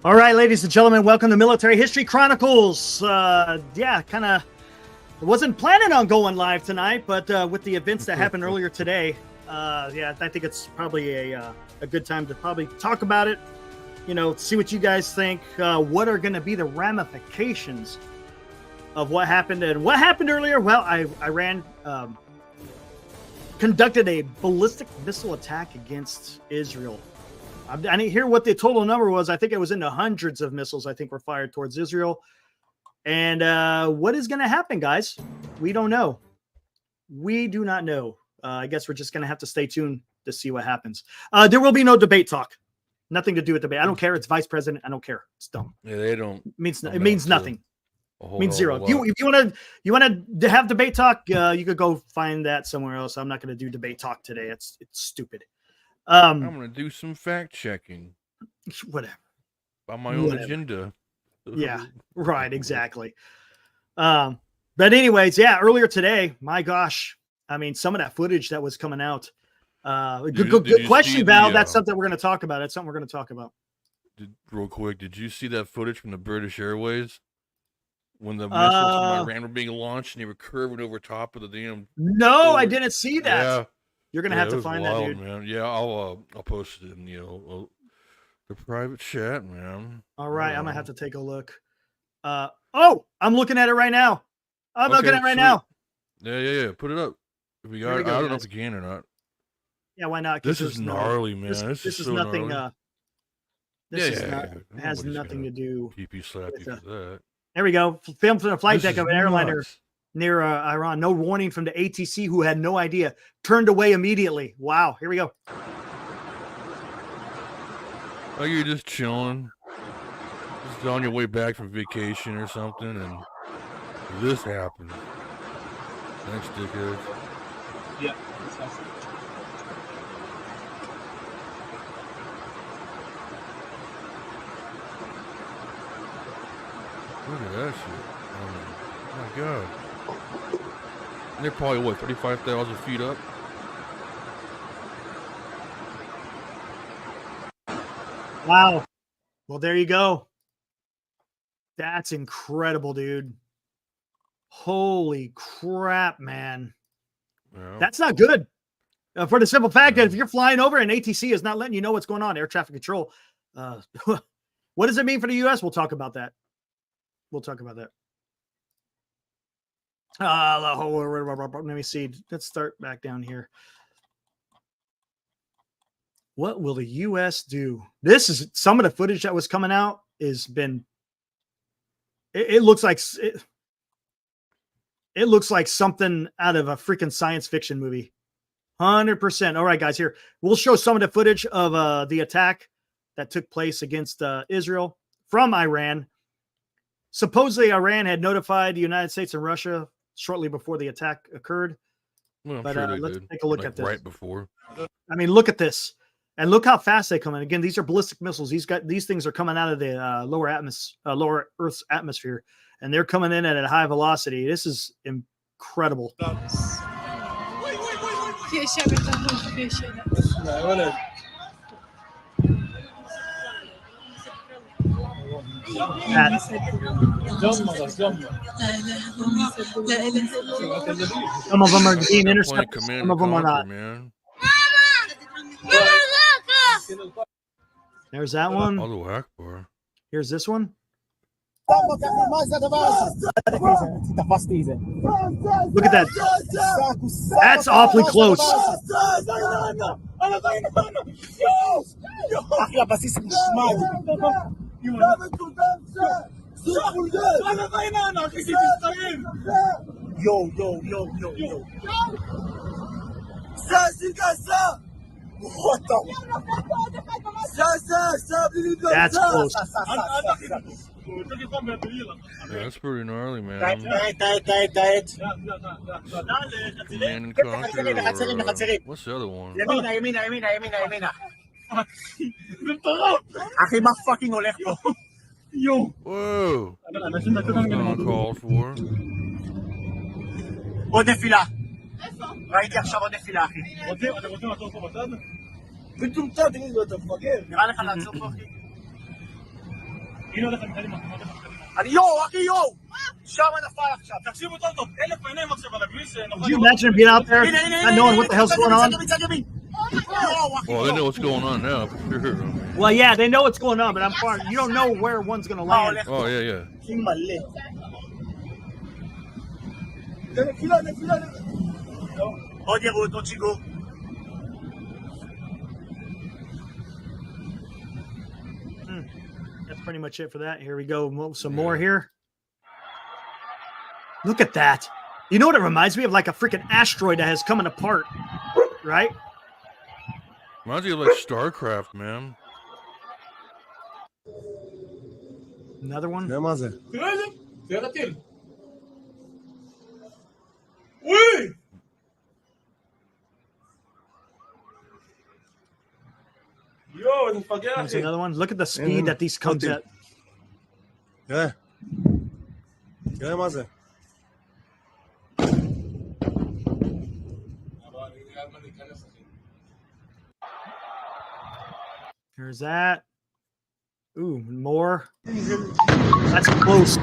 All right, ladies and gentlemen, welcome to Military History Chronicles. Kind of wasn't planning on going live tonight, but with the events that happened earlier today, I think it's probably a good time to probably talk about it. You know, see what you guys think. What are going to be the ramifications of what happened? And what happened earlier? Well, Iran conducted a ballistic missile attack against Israel. I didn't hear what the total number was. I think it was in the hundreds of missiles, I think, were fired towards Israel. And what is going to happen, guys? We don't know. We do not know. I guess we're just going to have to stay tuned to see what happens. There will be no debate talk. Nothing to do with debate. I don't care. It's vice president. I don't care. It's dumb. Yeah, they don't. It means nothing. It means zero. If you want to have debate talk, you could go find that somewhere else. I'm not going to do debate talk today. It's stupid. I'm going to do some fact checking. Whatever. By my own agenda. Yeah, right. Exactly. But anyways, earlier today, my gosh, I mean, some of that footage that was coming out. Good question, Val. That's something we're going to talk about. Real quick, did you see that footage from the British Airways? When the missiles from Iran were being launched and they were curving over top of the damn... No, I didn't see that. Yeah. You're going to have to find wild, that, dude. Man. Yeah, I'll post it in, the private chat, man. All right, I'm going to have to take a look. I'm looking at it right now. Looking at it right now. Yeah. Put it up. If we got, I don't know if we can or not. Yeah, why not? This is gnarly, man. This is so nothing. Gnarly. It has nothing to do. PP slap you for that. There we go. Filmed from the flight deck of an airliner near Iran. No warning from the ATC, who had no idea. Turned away immediately. Wow. Here we go. Oh, you're just chilling. Just on your way back from vacation or something, and this happened. Thanks, dickhead. Yeah. Look at that shit. Oh my god. And they're probably, what, 35,000 feet up? Wow. Well, there you go. That's incredible, dude. Holy crap, man. Yeah. That's not good. For the simple fact that if you're flying over and ATC is not letting you know what's going on, air traffic control, what does it mean for the U.S.? We'll talk about that. Let me see. Let's start back down here. What will the U.S. do? This is some of the footage that was coming out has been. It looks like it looks like something out of a freaking science fiction movie. 100%. All right, guys. Here we'll show some of the footage of the attack that took place against Israel from Iran. Supposedly, Iran had notified the United States and Russia shortly before the attack occurred. Well, but sure let's take a look at this. Right before. I mean, look at this. And look how fast they come in. Again, these are ballistic missiles. These things are coming out of the lower Earth's atmosphere, and they're coming in at a high velocity. This is incredible. Some of them are being intercepted. Some of them are not. Man. There's that one. Allahu Akbar. Here's this one. Look at that. That's awfully close. What the? That's close. Yeah, that's pretty gnarly, man. Diet. Man and Conquer, what's the other one? Yamina. Aki ba fucking ulit ko? Yo. Whoa. That's uncalled for. עוד נפילה. ראיתי עכשיו עוד נפילה, אחי. אתם רוצים לעצור פה בצד? מטומטם, תגיד לו, אתה מפגר. נראה לך לעצור פה, אחי? הנה הולך מקדימה, הנה הולך מקדימה. אני יואו, אחי יואו! שם נפל עכשיו. תקשיבו טוב טוב, 1,000 עיניים עכשיו על הכביש. Could you imagine being out there הנה, הנה, not knowing what the hell's going on? צד ימין. יואו, אחי Well, they know יואו. what's going on now for sure. I mean, Well, yeah, they know what's going on, but I'm far. You don't know where one's gonna מה land. הולך? oh yeah, yeah. הכי מלא. זה נפילה. עוד ירות, עוד שיגור. That's pretty much it for that. Here we go. Some more here. Look at that. You know what it reminds me of? Like a freaking asteroid that has coming apart, right? Reminds me of like StarCraft, man. Another one. מה זה? תראה את זה, תראה את הטיל. וואי! יואו, איזה מפגר There's אחי. another one. Look at the speed that these comes at. תראה מה זה. There's that. Ooh, more. That's close.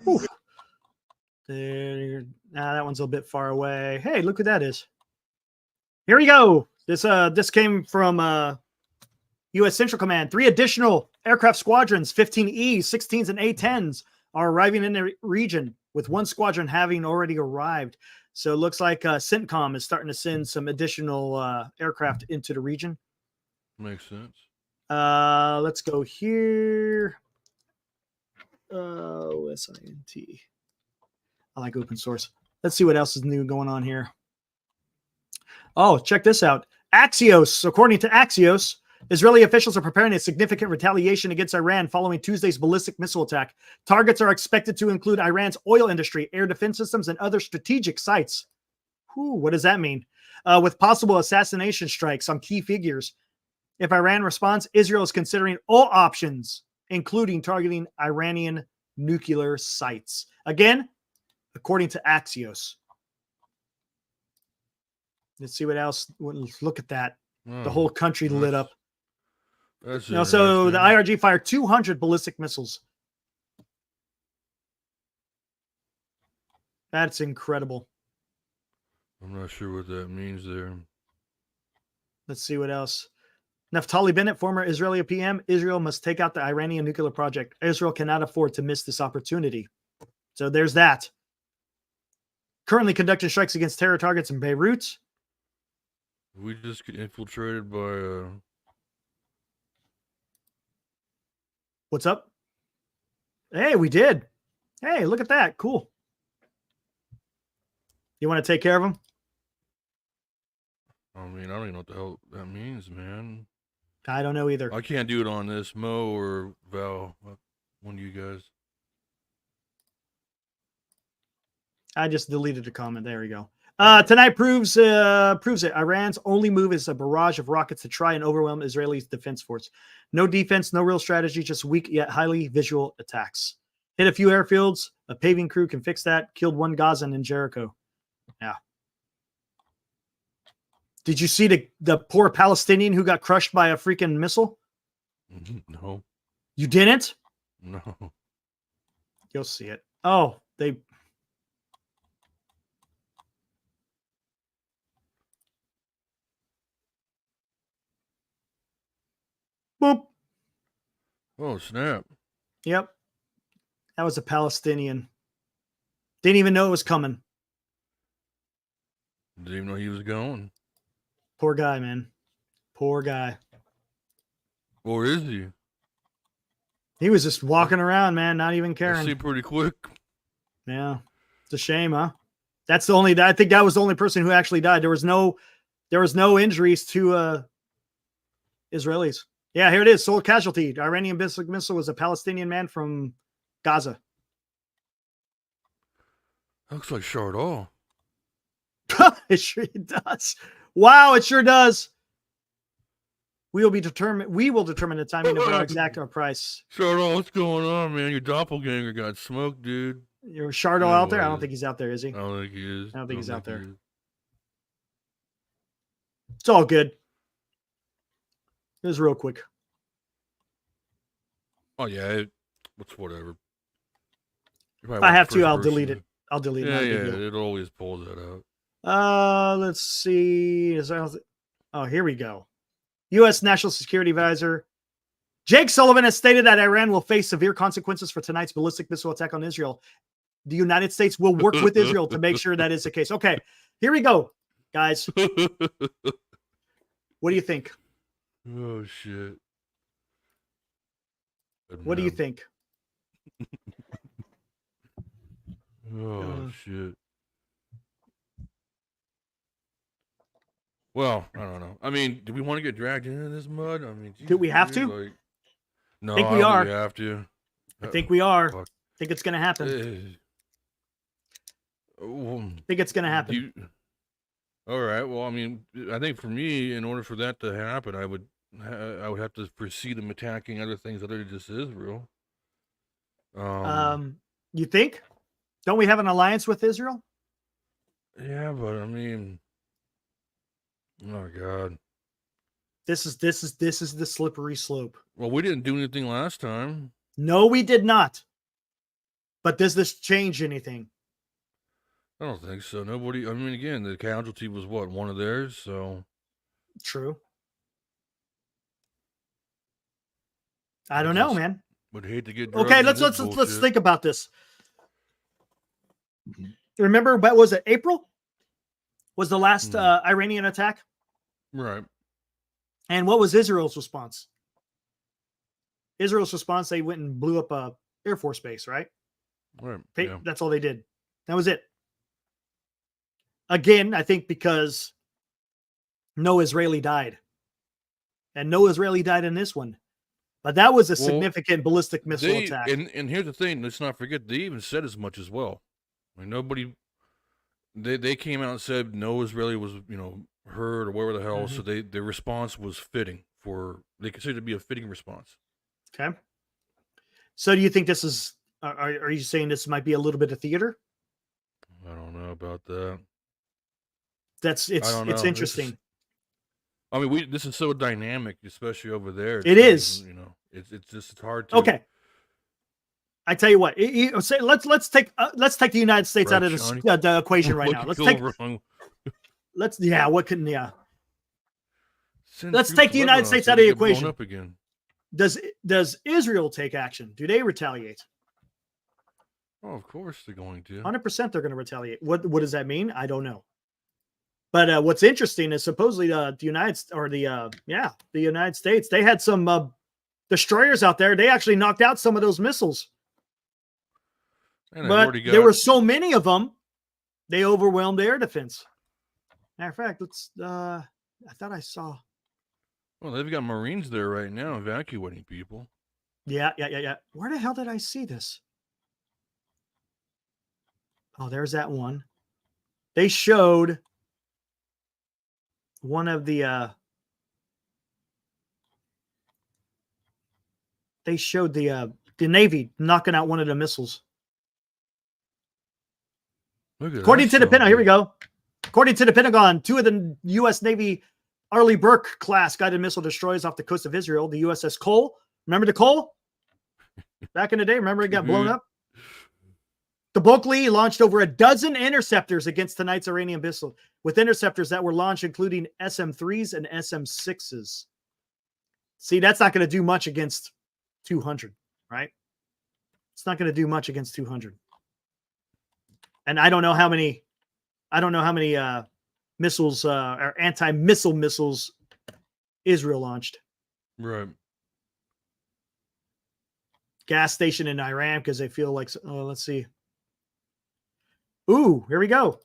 Whew. There. That one's a bit far away. Hey, look what that is. Here we go. This came from U.S. Central Command. 3 additional aircraft squadrons, 15E, 16s, and A-10s, are arriving in the region, with 1 squadron having already arrived. So it looks like CENTCOM is starting to send some additional aircraft into the region. Makes sense. Let's go here. SINT. I like open source. Let's see what else is new going on here. Oh, check this out. Axios. According to Axios, Israeli officials are preparing a significant retaliation against Iran following Tuesday's ballistic missile attack. Targets are expected to include Iran's oil industry, air defense systems, and other strategic sites. Whew, what does that mean? With possible assassination strikes on key figures. If Iran responds, Israel is considering all options, including targeting Iranian nuclear sites. Again, according to Axios. Let's see what else. Look at that. The whole country lit up. That's Now, so the interesting. IRG fired 200 ballistic missiles. That's incredible. I'm not sure what that means there. Let's see what else. Naftali Bennett, former Israeli PM, Israel must take out the Iranian nuclear project. Israel cannot afford to miss this opportunity. So there's that. Currently conducting strikes against terror targets in Beirut. We just get infiltrated by What's up? Hey, we did. Hey, look at that. Cool. You want to take care of them? I mean, I don't even know what the hell that means, man. I don't know either. I can't do it on this Mo or Val. One of you guys. I just deleted a comment. There we go. Tonight proves it. Iran's only move is a barrage of rockets to try and overwhelm Israeli's defense force. No defense, no real strategy, just weak yet highly visual attacks. Hit a few airfields. A paving crew can fix that. Killed 1 Gazan in Jericho. Yeah. Did you see the poor Palestinian who got crushed by a freaking missile? No. You didn't? No. You'll see it. Oh, they... Boop. Oh, snap. Yep. That was a Palestinian. Didn't even know it was coming. Didn't even know he was going. Poor guy, man. Poor guy. Or is he? He was just walking around, man, not even That caring. seemed pretty quick. Yeah. It's a shame, huh? That's the only, I think that was the only person who actually died. There was no injuries to Israelis. Yeah, here it is. Sole casualty. The Iranian ballistic missile was a Palestinian man from Gaza. Looks like Chardot. It sure does. Wow, it sure does. We will determine the timing of our exact price. Shardo, what's going on, man? Your doppelganger got smoked, dude. Your Shardo No out there? I way. don't think he's out there, is he? I don't think he is. I don't think he's out there. he is. It's all good. It was real quick. Oh yeah, it's whatever. If I have to, I'll delete it. I'll delete Yeah, it. it always pulls that out. Let's see. Oh, here we go. U.S. National Security Advisor Jake Sullivan has stated that Iran will face severe consequences for tonight's ballistic missile attack on Israel. The United States will work with Israel to make sure that is the case. Okay, here we go, guys. What do you think? Oh shit. What do you think? Oh shit. Well, I don't know. I mean, do we want to get dragged into this mud? I mean, do we have to? Like, no, I think we are. We have to. I think we are. Fuck. I think it's going to happen. I think it's going to happen. All right. Well, I mean, I think for me, in order for that to happen, I would have to foresee them attacking other things other than just Israel. You think? Don't we have an alliance with Israel? Yeah, but I mean, oh god, this is the slippery slope. Well, we didn't do anything last time. No, we did not. But does this change anything? I don't think so. Nobody. I mean, again, the casualty was what, one of theirs. So true. I don't know, man. Would hate to get okay. Let's think about this. Remember, what was it? April was the last Iranian attack, right? And what was Israel's response? Israel's response: they went and blew up a Air Force base, right? Right. That's all they did. That was it. Again, I think because no Israeli died, and no Israeli died in this one. But that was a significant ballistic missile attack. And here's the thing: let's not forget they even said as much as well. I mean, nobody. They came out and said no Israeli was hurt or whatever the hell. So their response was fitting they considered it to be a fitting response. Okay. So do you think this is? Are you saying this might be a little bit of theater? I don't know about that. It's interesting. I mean, this is so dynamic, especially over there. It is. It's hard to. Okay. I tell you what. Let's take the United States out of the equation right now. Let's take the United States out of the equation. Up again. Does Israel take action? Do they retaliate? Oh, of course they're going to. 100% they're going to retaliate. What does that mean? I don't know. But what's interesting is supposedly the United States, they had some destroyers out there. They actually knocked out some of those missiles. But there were so many of them, they overwhelmed the air defense. Matter of fact, I thought I saw. Well, they've got Marines there right now evacuating people. Yeah. Where the hell did I see this? Oh, there's that one. They showed one of the Navy knocking out one of the missiles. According to the Pentagon, here we go. According to the Pentagon, 2 of the U.S. Navy Arleigh Burke class guided missile destroyers off the coast of Israel. The USS Cole. Remember the Cole? Back in the day, remember it got blown up? The Bulkley launched over a dozen interceptors against tonight's Iranian missile, with interceptors that were launched including SM-3s and SM-6s. See, that's not going to do much against 200, right? It's not going to do much against 200. And I don't know how many missiles or anti-missile missiles Israel launched. Right. Gas station in Iran because they feel like, let's see. Ooh, here we go.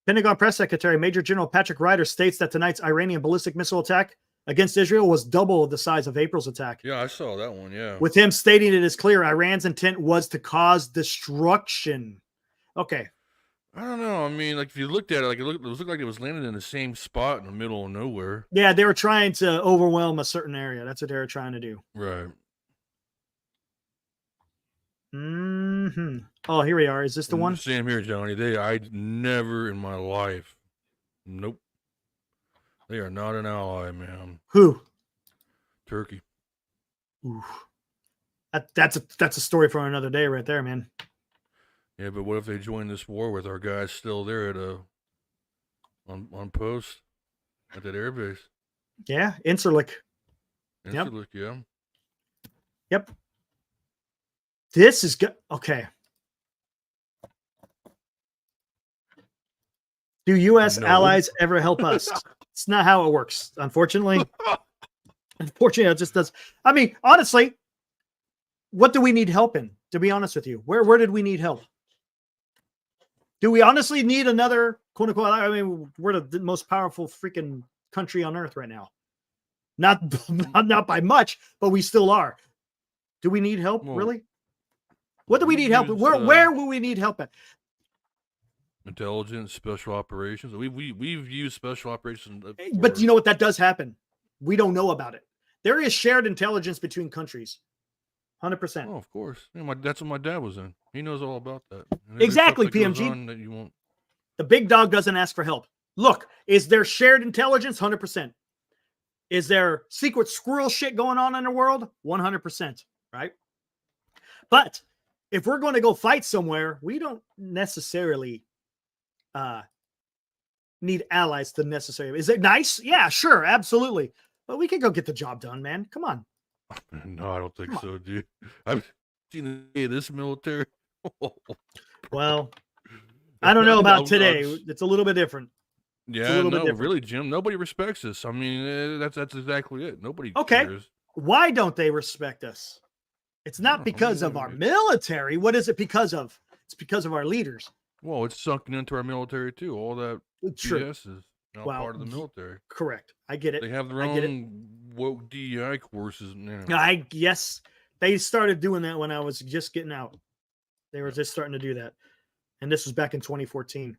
Pentagon Press Secretary Major General Patrick Ryder states that tonight's Iranian ballistic missile attack against Israel was double the size of April's attack. Yeah, I saw that one, yeah. With him stating it is clear Iran's intent was to cause destruction. Okay. I don't know. I mean, like if you looked at it, like it looked like it was landed in the same spot in the middle of nowhere. Yeah, they were trying to overwhelm a certain area. That's what they were trying to do. Right. Oh, here we are. Is this the one? Same here, Johnny. I never in my life. Nope. They are not an ally, man. Who? Turkey. Ooh. That's a story for another day, right there, man. Yeah, but what if they join this war with our guys still there at on post at that airbase? Yeah, Incirlik. Instantly, yeah. Yep. This is good. Okay. Do U.S. No. allies ever help us? It's not how it works, unfortunately. Unfortunately, it just does. I mean, honestly, what do we need help in? To be honest with you, where did we need help? Do we honestly need another quote unquote? I mean, we're the most powerful freaking country on earth right now. Not by much, but we still are. Do we need help? Well, really? What do we need help? Where will we need help at? Intelligence, special operations. We've used special operations, but you know what? That does happen. We don't know about it. There is shared intelligence between countries. 100%. Oh, of course. Yeah, that's what my dad was in. He knows all about that. Exactly, PMG. That you won't... The big dog doesn't ask for help. Look, is there shared intelligence? 100%. Is there secret squirrel shit going on in the world? 100%. Right? But if we're going to go fight somewhere, we don't necessarily need allies to necessarily. Is it nice? Yeah, sure, absolutely. But we can go get the job done, man. Come on. No, I don't think so, dude. I've seen this military. Well, I don't know about today. It's a little bit different. Yeah, no, really, Jim. Nobody respects us. I mean, that's exactly it. Nobody cares. Why don't they respect us? It's not because of our military. What is it because of? It's because of our leaders. Well, it's sunken into our military too. All that BS is now part of the military. Correct. I get it. They have their own woke DEI courses now. Yes, they started doing that when I was just getting out. They were just starting to do that, and this was back in 2014.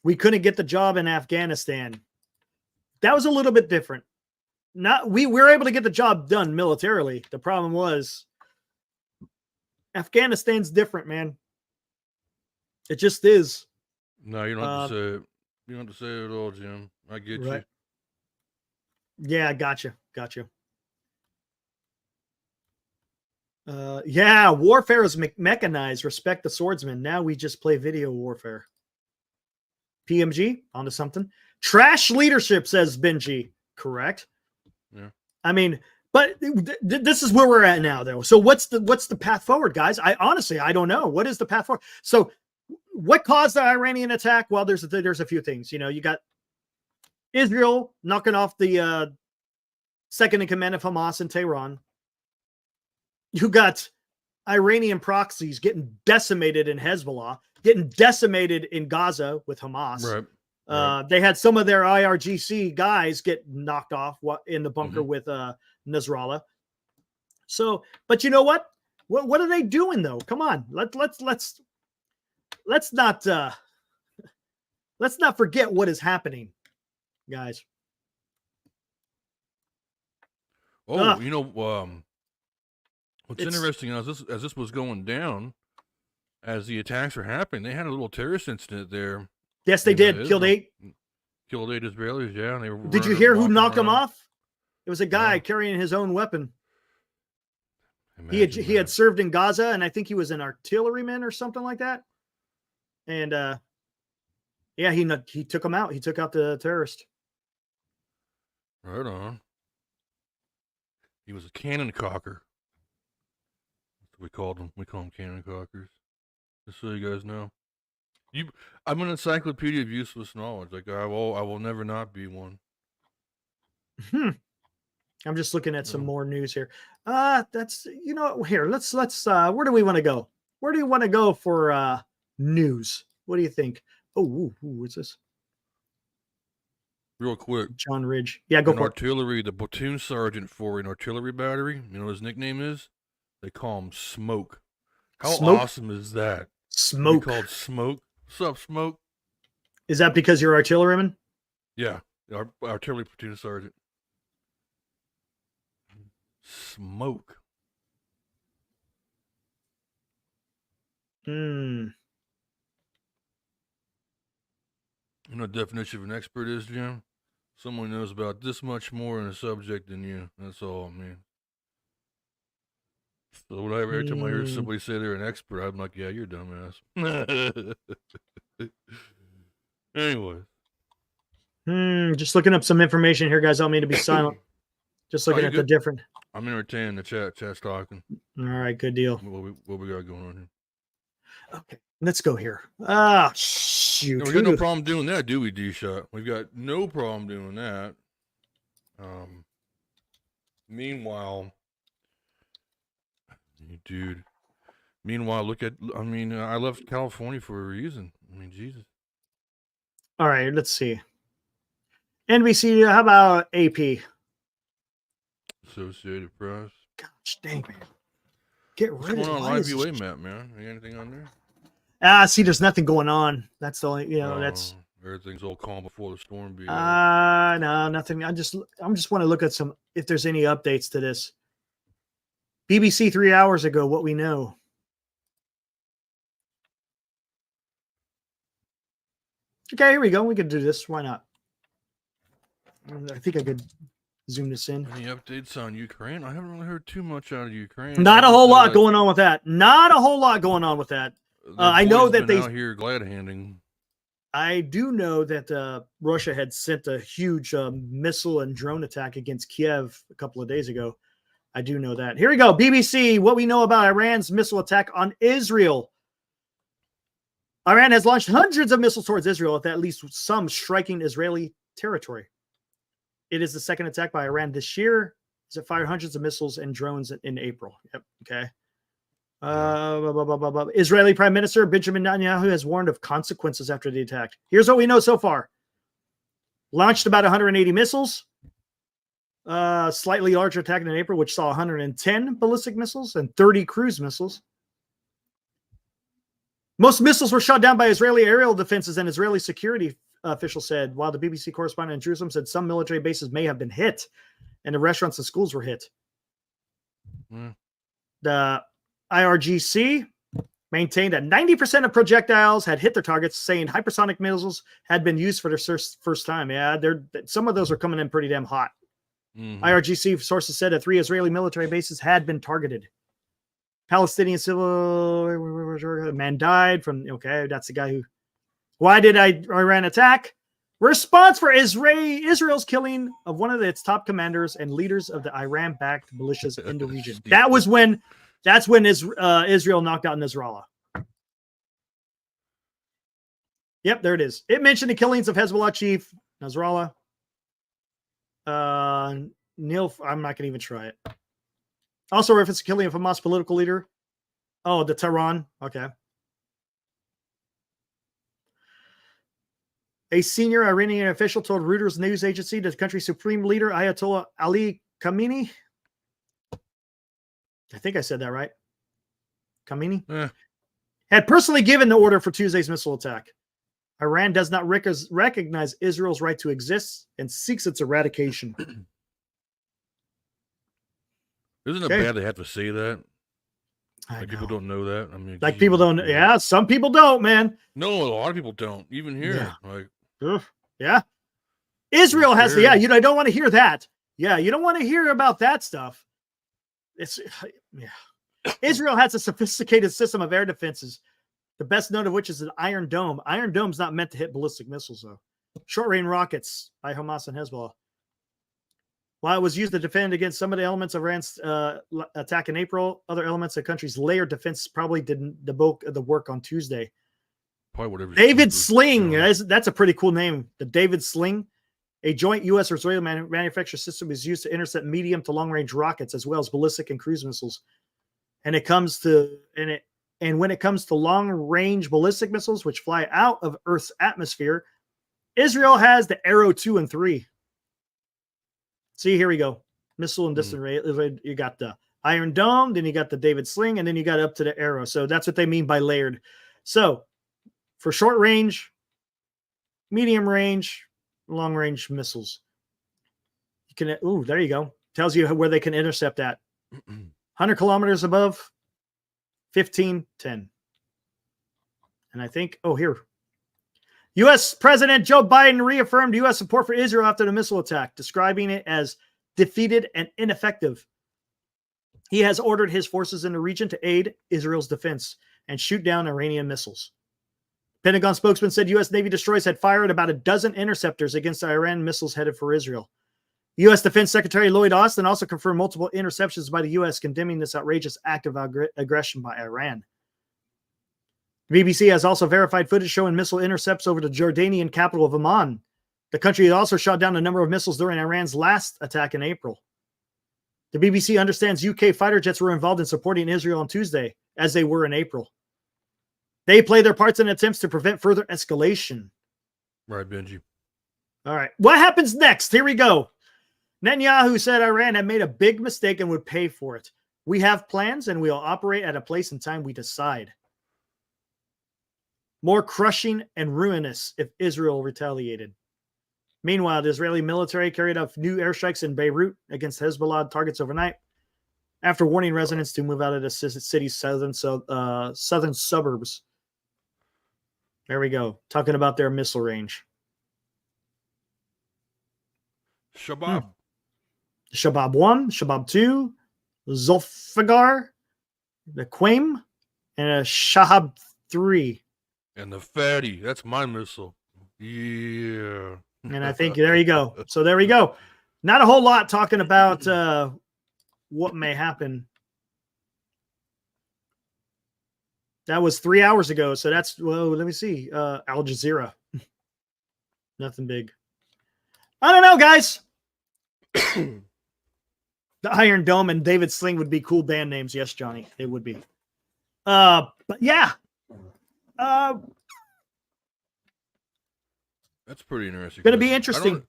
We couldn't get the job in Afghanistan. That was a little bit different. We were able to get the job done militarily. The problem was Afghanistan's different, man. It just is. No, you don't have to say it. You don't have to say it at all, Jim. I get you. Yeah, I gotcha. Yeah, warfare is mechanized. Respect the swordsman. Now we just play video warfare. PMG, onto something. Trash leadership, says Benji. Correct. Yeah. I mean, but this is where we're at now, though. So what's the path forward, guys? I honestly don't know. What is the path forward? So what caused the Iranian attack? Well, there's a few things. You know, you got Israel knocking off the second in command of Hamas in Tehran. You got Iranian proxies getting decimated in Hezbollah, getting decimated in Gaza with Hamas. Right. They had some of their IRGC guys get knocked off in the bunker with Nasrallah. So, but you know what? What are they doing though? Come on, let's not forget what is happening, guys. Oh, you know, what's interesting as this was going down, as the attacks were happening, they had a little terrorist incident there. Yes, they did. Killed 8 Israelis. Yeah, and they were. Did you hear who knocked them off? It was a guy carrying his own weapon. He had served in Gaza, and I think he was an artilleryman or something like that. And yeah, he took him out. He took out the terrorist. Right on. He was a cannon cocker. That's what we called him. We call them cannon cockers. Just so you guys know. I'm an encyclopedia of useless knowledge. Like I will never not be one. I'm just looking at some more news here. That's here. Let's where do we want to go? Where do you want to go for news? What do you think? Oh, what's this? Real quick. John Ridge. Yeah, go for artillery, the platoon sergeant for an artillery battery, you know what his nickname is? They call him Smoke. How awesome is that? Smoke. Called Smoke. What's up, Smoke? Is that because you're artilleryman? Yeah, our artillery platoon sergeant. Smoke. Hmm. You know what the definition of an expert is, Jim? Someone knows about this much more in a subject than you. That's all, man. So whenever every time I hear somebody say they're an expert, I'm like, yeah, you're a dumbass. Anyway. Just looking up some information here, guys. I don't mean to be silent. Just looking you at the good? different. I'm entertaining the chat. Chat's talking. All right, good deal. What we got going on here? Okay, let's go here. Ah, shoot. No, we got no problem doing that, do we, D-Shot? We've got no problem doing that. Meanwhile, dude. Meanwhile, look at. I mean, I left California for a reason. I mean, Jesus. All right, let's see. NBC. How about AP? Associated Press. Gosh dang, man. Get What's rid going of on why Live is this- UA map, man? You got anything on there? See, there's nothing going on. That's the only, that's. Everything's all calm before the storm. No, nothing. I'm just want to look at some if there's any updates to this. BBC 3 hours ago. What we know. Okay, here we go. We can do this. Why not? I think I could zoom this in. Any updates on Ukraine? I haven't really heard too much out of Ukraine. Not a whole lot going on with that. Not a whole lot going on with that. I know that they out here glad handing. I do know that Russia had sent a huge missile and drone attack against Kiev a couple of days ago. I do know that. Here we go. BBC, what we know about Iran's missile attack on Israel. Iran has launched hundreds of missiles towards Israel, with at least some striking Israeli territory. It is the second attack by Iran this year. It fired hundreds of missiles and drones in April. Yep. Okay. Israeli Prime Minister Benjamin Netanyahu has warned of consequences after the attack. Here's what we know so far. Launched about 180 missiles. Slightly larger attack in April, which saw 110 ballistic missiles and 30 cruise missiles. Most missiles were shot down by Israeli aerial defenses, and Israeli security officials said, while the BBC correspondent in Jerusalem said some military bases may have been hit, and the restaurants and schools were hit. The IRGC maintained that 90% of projectiles had hit their targets, saying hypersonic missiles had been used for their first time. Yeah, some of those are coming in pretty damn hot. IRGC sources said that 3 Israeli military bases had been targeted. Palestinian civil man died from. Okay, that's the guy who. Why did Iran attack? Response for Israel's killing of one of its top commanders and leaders of the Iran-backed militias in the region. That's when Israel knocked out Nasrallah. Yep, there it is. It mentioned the killings of Hezbollah chief Nasrallah. Neil, I'm not going to even try it. Also referenced the killing of Hamas political leader. Oh, the Tehran. Okay. A senior Iranian official told Reuters news agency that the country's supreme leader, Ayatollah Ali Khamenei, I think I said that right, Khamenei, had personally given the order for Tuesday's missile attack. Iran does not recognize Israel's right to exist and seeks its eradication. Isn't it bad they have to say that? Like people don't know that. I mean, like people don't. Yeah, some people don't, man. No, a lot of people don't. Even here, yeah. Israel has to. Yeah, I don't want to hear that. Yeah, you don't want to hear about that stuff. Israel has a sophisticated system of air defenses. The best known of which is an Iron Dome. Iron Dome's not meant to hit ballistic missiles, though. Short-range rockets by Hamas and Hezbollah. While it was used to defend against some of the elements of Iran's attack in April, other elements of the country's layered defense probably didn't the bulk of the work on Tuesday. Probably whatever. David Sling. That's a pretty cool name. The David Sling. A joint U.S. or Israeli manufactured system is used to intercept medium to long-range rockets as well as ballistic and cruise missiles. And when it comes to long-range ballistic missiles, which fly out of Earth's atmosphere, Israel has the Arrow 2 and 3. See, here we go. Missile and distant range. You got the Iron Dome, then you got the David Sling, and then you got up to the Arrow. So that's what they mean by layered. So for short range, medium range, long range missiles, you can, there you go. Tells you where they can intercept at. 100 kilometers above, 15, 10. And I think, here. U.S. President Joe Biden reaffirmed U.S. support for Israel after the missile attack, describing it as defeated and ineffective. He has ordered his forces in the region to aid Israel's defense and shoot down Iranian missiles. Pentagon spokesman said U.S. Navy destroyers had fired about a dozen interceptors against the Iran missiles headed for Israel. U.S. Defense Secretary Lloyd Austin also confirmed multiple interceptions by the U.S., condemning this outrageous act of aggression by Iran. The BBC has also verified footage showing missile intercepts over the Jordanian capital of Amman. The country also shot down a number of missiles during Iran's last attack in April. The BBC understands UK fighter jets were involved in supporting Israel on Tuesday, as they were in April. They play their parts in attempts to prevent further escalation. Right, Benji. All right. What happens next? Here we go. Netanyahu said Iran had made a big mistake and would pay for it. We have plans and we'll operate at a place and time we decide. More crushing and ruinous if Israel retaliated. Meanwhile, the Israeli military carried out new airstrikes in Beirut against Hezbollah targets overnight after warning residents to move out of the city's southern suburbs. There we go. Talking about their missile range. Shabab. Shabab 1, Shabab 2, Zulfiqar, the Qim, and a Shahab 3. And the fatty. That's my missile. Yeah. And I think there you go. So there we go. Not a whole lot talking about what may happen. That was 3 hours ago. So that's, let me see. Al Jazeera. Nothing big. I don't know, guys. The Iron Dome and David Sling would be cool band names. Yes, Johnny, they would be. But yeah. That's pretty interesting. Going to be interesting.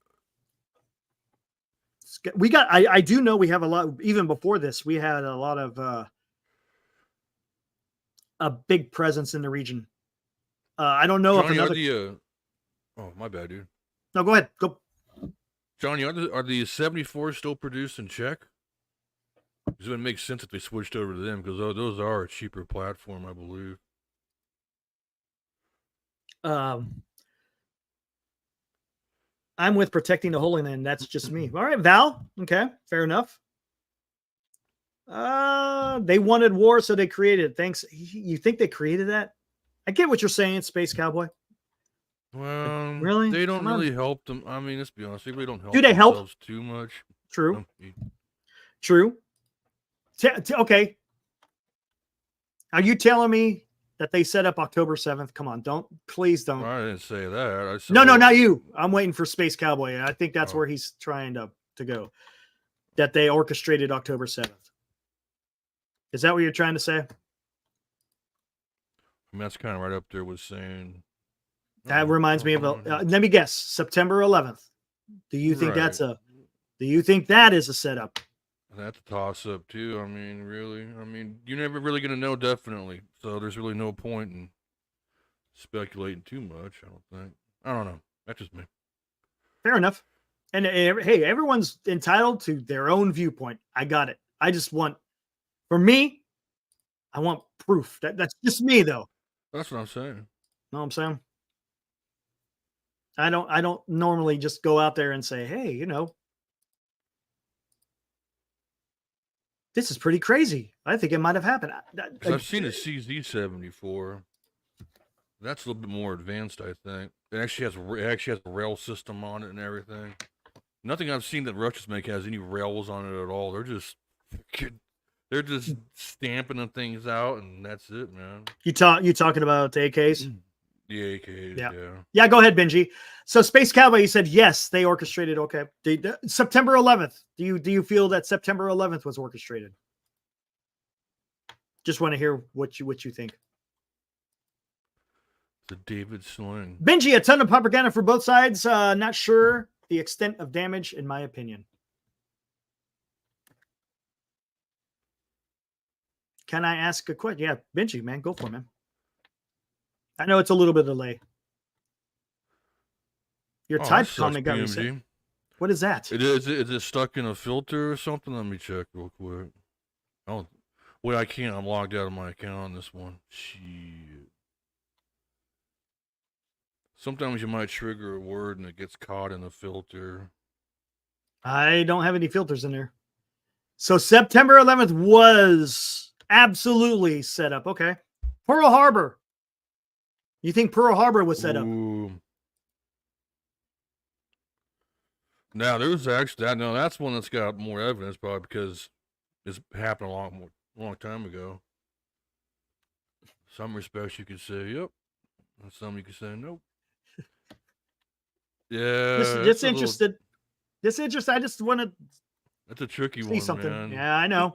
We got, I do know we have a lot, even before this, we had a lot of a big presence in the region. I don't know Johnny, if another. Oh, my bad, dude. No, go ahead. Go. Johnny, are the 74 still produced in Czech? Because it would make sense if they switched over to them, because those are a cheaper platform, I believe. I'm with protecting the Holy Land. That's just me. All right, Val. Okay, fair enough. They wanted war, so they created it. Thanks. You think they created that? I get what you're saying, Space Cowboy. Well, really? They don't really help them. I mean, let's be honest. They really don't help Do they help themselves too much. True. True. Okay. Are you telling me that they set up October 7th? Come on, please don't. I didn't say that. I said, no, not you. I'm waiting for Space Cowboy. I think that's where he's trying to go. That they orchestrated October 7th. Is that what you're trying to say? I mean, that's kind of right up there with saying. That reminds me of let me guess, September 11th. Do you think do you think that is a setup? That's a toss up too. I mean, really. I mean, you're never really going to know definitely. So there's really no point in speculating too much, I don't think. I don't know. That's just me. Fair enough. And hey, everyone's entitled to their own viewpoint. I got it. I just want, for me, I want proof. That's just me though. That's what I'm saying. Know what I'm saying? I don't normally just go out there and say, hey, this is pretty crazy. I think it might have happened. I've seen a CZ-74. That's a little bit more advanced, I think. It actually has a rail system on it and everything. Nothing I've seen that Russians make has any rails on it at all. They're just stamping the things out, and that's it, man. You talking about AKs? The AKs, yeah. Yeah, go ahead, Benji. So Space Cowboy, you said yes, they orchestrated. Okay, September 11th. Do you feel that September 11th was orchestrated? Just want to hear what you think. The David Sling. Benji, a ton of propaganda for both sides. Not sure the extent of damage, in my opinion. Can I ask a question? Yeah, Benji, man, go for it, man. I know it's a little bit of delay. Your Oh, that type sucks, comment got reset. PMG. What is that? Is it stuck in a filter or something? Let me check real quick. Oh, wait, I can't. I'm logged out of my account on this one. Shit. Sometimes you might trigger a word and it gets caught in a filter. I don't have any filters in there. So September 11th was absolutely set up. Okay. Pearl Harbor. You think Pearl Harbor was set up? Ooh. Now there's actually that. No, that's one that's got more evidence, probably because it's happened a long time ago. Some respects you could say yep, and some you could say nope. Yeah, Just interested. Just interested. I just want to That's a tricky see one, something. man. Yeah, I know.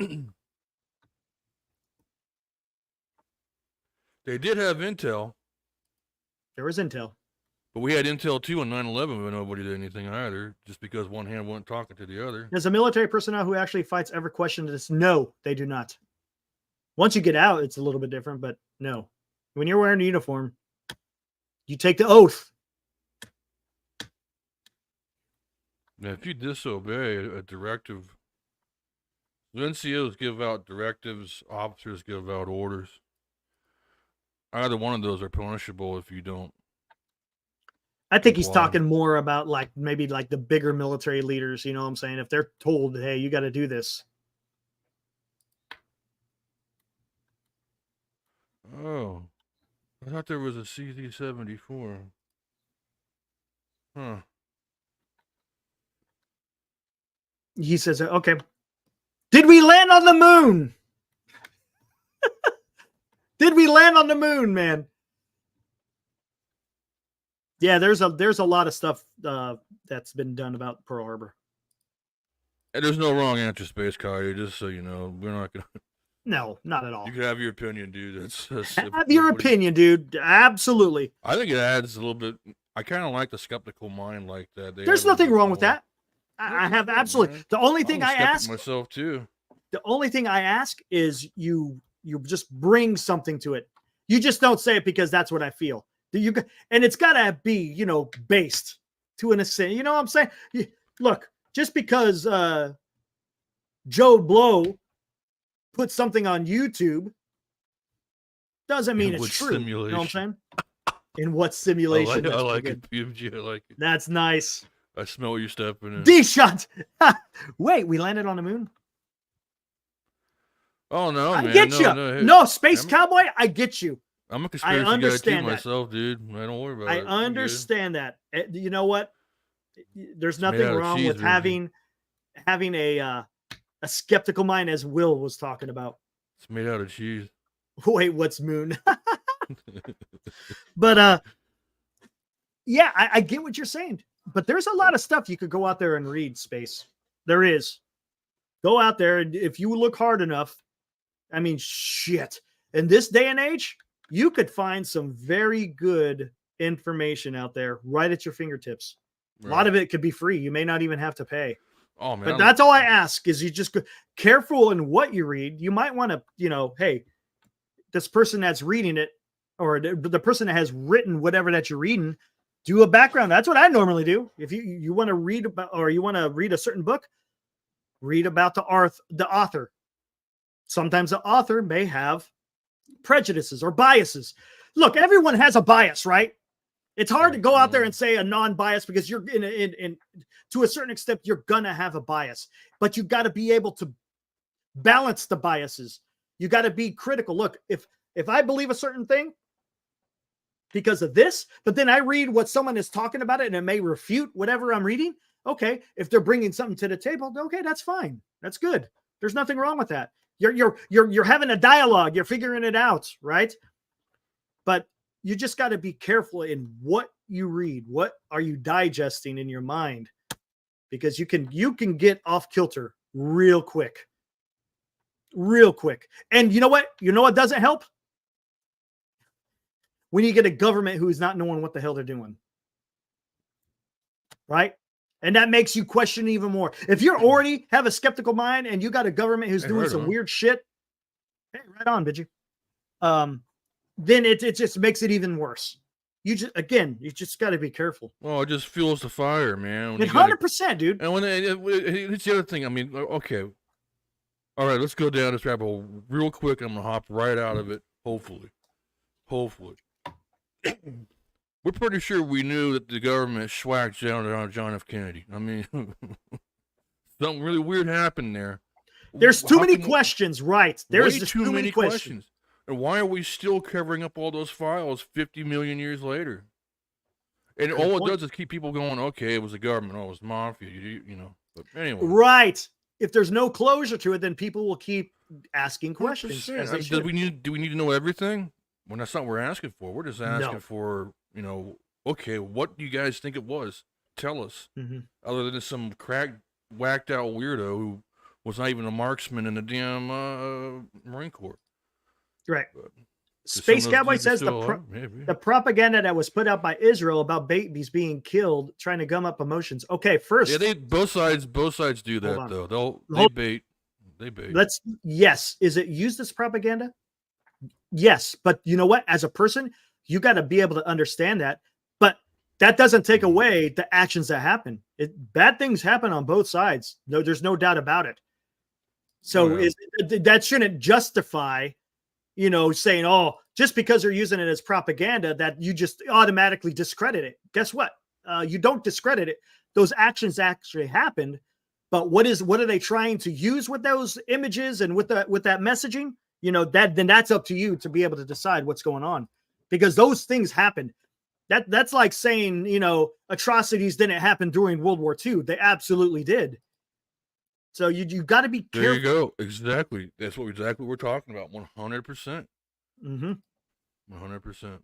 They did have intel, There was intel. but we had intel too on 9/11, but nobody did anything either, just because one hand wasn't talking to the other. Does a military personnel who actually fights ever question this? No, they do not. Once you get out, it's a little bit different, but no. When you're wearing a uniform, you take the oath. Now, if you disobey a directive, the NCOs give out directives, officers give out orders. Either one of those are punishable if you don't. I think he's Comply. talking more about like maybe like the bigger military leaders, you know what I'm saying? If they're told, hey, you got to do this. Oh, I thought there was a CZ-74. Huh. He says, okay. Did we land on the moon? Did we land on the moon, man? Yeah, there's a lot of stuff that's been done about Pearl Harbor. And there's no wrong answer, Space Coyote, just so you know. We're not going to. No, not at all. You can have your opinion, dude. That's Have your opinion, dude. Absolutely. I think it adds a little bit. I kind of like the skeptical mind like that. There's nothing wrong with that. I have absolutely. Man. The only thing I'm a I skeptic ask myself too. The only thing I ask is you just bring something to it. You just don't say it because that's what I feel. And it's got to be, based to an extent. You know what I'm saying? Look, just because Joe Blow put something on YouTube doesn't mean it's true. You know what I'm saying? In what simulation? I like it, PMG. I like it. That's nice. I smell you stepping in. D-shot. Wait, we landed on the moon? Oh no, I man! get no, you. No, No, Space Cowboy, I get you. I'm a conspiracy guy too understand that. myself, dude. I don't worry about it. I understand that. You know what? There's nothing out of wrong cheese, with baby. having a skeptical mind, as Will was talking about. It's made out of cheese. Wait, what's moon? But yeah, I get what you're saying. But there's a lot of stuff you could go out there and read, Space. There is. Go out there, and if you look hard enough, I mean, shit. In this day and age, you could find some very good information out there right at your fingertips. Right. A lot of it could be free. You may not even have to pay. Oh man! But that's all I ask is you just careful in what you read. You might want to, hey, this person that's reading it or the person that has written whatever that you're reading, do a background. That's what I normally do. If you want to read about or you want to read a certain book, read about the author. Sometimes the author may have prejudices or biases. Look, everyone has a bias, right? It's hard to go out there and say a non-bias because you're in to a certain extent, you're gonna have a bias, but you got to be able to balance the biases. You got to be critical. Look, if I believe a certain thing because of this, but then I read what someone is talking about it and it may refute whatever I'm reading. Okay, if they're bringing something to the table, okay, that's fine. That's good. There's nothing wrong with that. You're having a dialogue. You're figuring it out, right? But you just got to be careful in what you read. What are you digesting in your mind? Because you can get off kilter real quick. Real quick. And you know what? You know what doesn't help? When you get a government who's not knowing what the hell they're doing. Right? And that makes you question even more. If you already have a skeptical mind and you got a government who's doing some weird shit, hey, right on, did you? then it just makes it even worse. You just got to be careful. Well, it just fuels the fire, man. When And you gotta, 100%, dude. and when it's the other thing. I mean, okay, all right, let's go down this rabbit hole real quick. I'm gonna hop right out of it. Hopefully. We're pretty sure we knew that the government schwacked down on John F. Kennedy. I mean, something really weird happened there. There's too How many come- questions, right? There's way just too many questions. questions. And why are we still covering up all those files 50 million years later? And Good all it point. does is keep people going, okay, it was the government, oh, it was mafia, you know. But anyway. Right. If there's no closure to it, then people will keep asking questions. 100%. As I they mean, should. do we need to know everything? Well, that's not what we're asking for. We're just asking No. for, you know, okay, what do you guys think it was? Tell us. Mhm. Other than some whacked out weirdo who was not even a marksman in the damn Marine Corps. Right. But Space some of those Cowboy dudes are says still alive, maybe. the propaganda that was put out by Israel about babies being killed, trying to gum up emotions. Okay, first, Yeah, both sides do that on. though. They Hold- bait. yes. Is it used as propaganda? Yes, but you know what? As a person, you got to be able to understand that. But that doesn't take away the actions that happen. Bad things happen on both sides. No, there's no doubt about it. So Oh, yeah. that shouldn't justify, saying, oh, just because they're using it as propaganda, that you just automatically discredit it. Guess what? You don't discredit it. Those actions actually happened. But what are they trying to use with those images and with that messaging? Then that's up to you to be able to decide what's going on, because those things happened. That's like saying, atrocities didn't happen during World War II. They absolutely did. So you got to be careful. There you go. Exactly. That's exactly what we're talking about. 100%. Mm-hmm. 100%.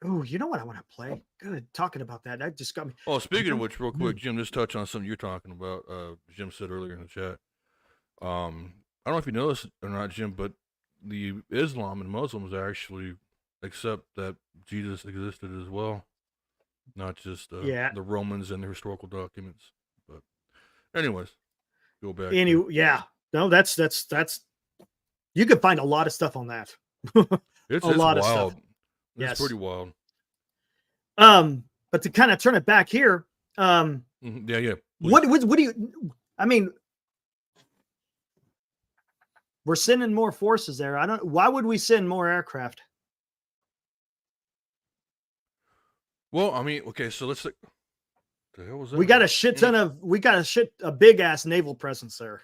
Oh, you know what I want to play? Good. Talking about that. That just got me. Oh, speaking of which, real quick, Jim, just touch on something you're talking about. Jim said earlier in the chat. I don't know if you know this or not, Jim, but the Islam and Muslims actually accept that Jesus existed as well, not just Yeah. the Romans and their historical documents. But, anyways, go back. Yeah. No, that's. You can find a lot of stuff on that. It's a lot wild. of stuff. It's Yes. pretty wild. But to kind of turn it back here, Yeah. Please. what do you? I mean, we're sending more forces there. Why would we send more aircraft? Well, I mean, okay, so let's. The hell was that? We got a big ass naval presence there.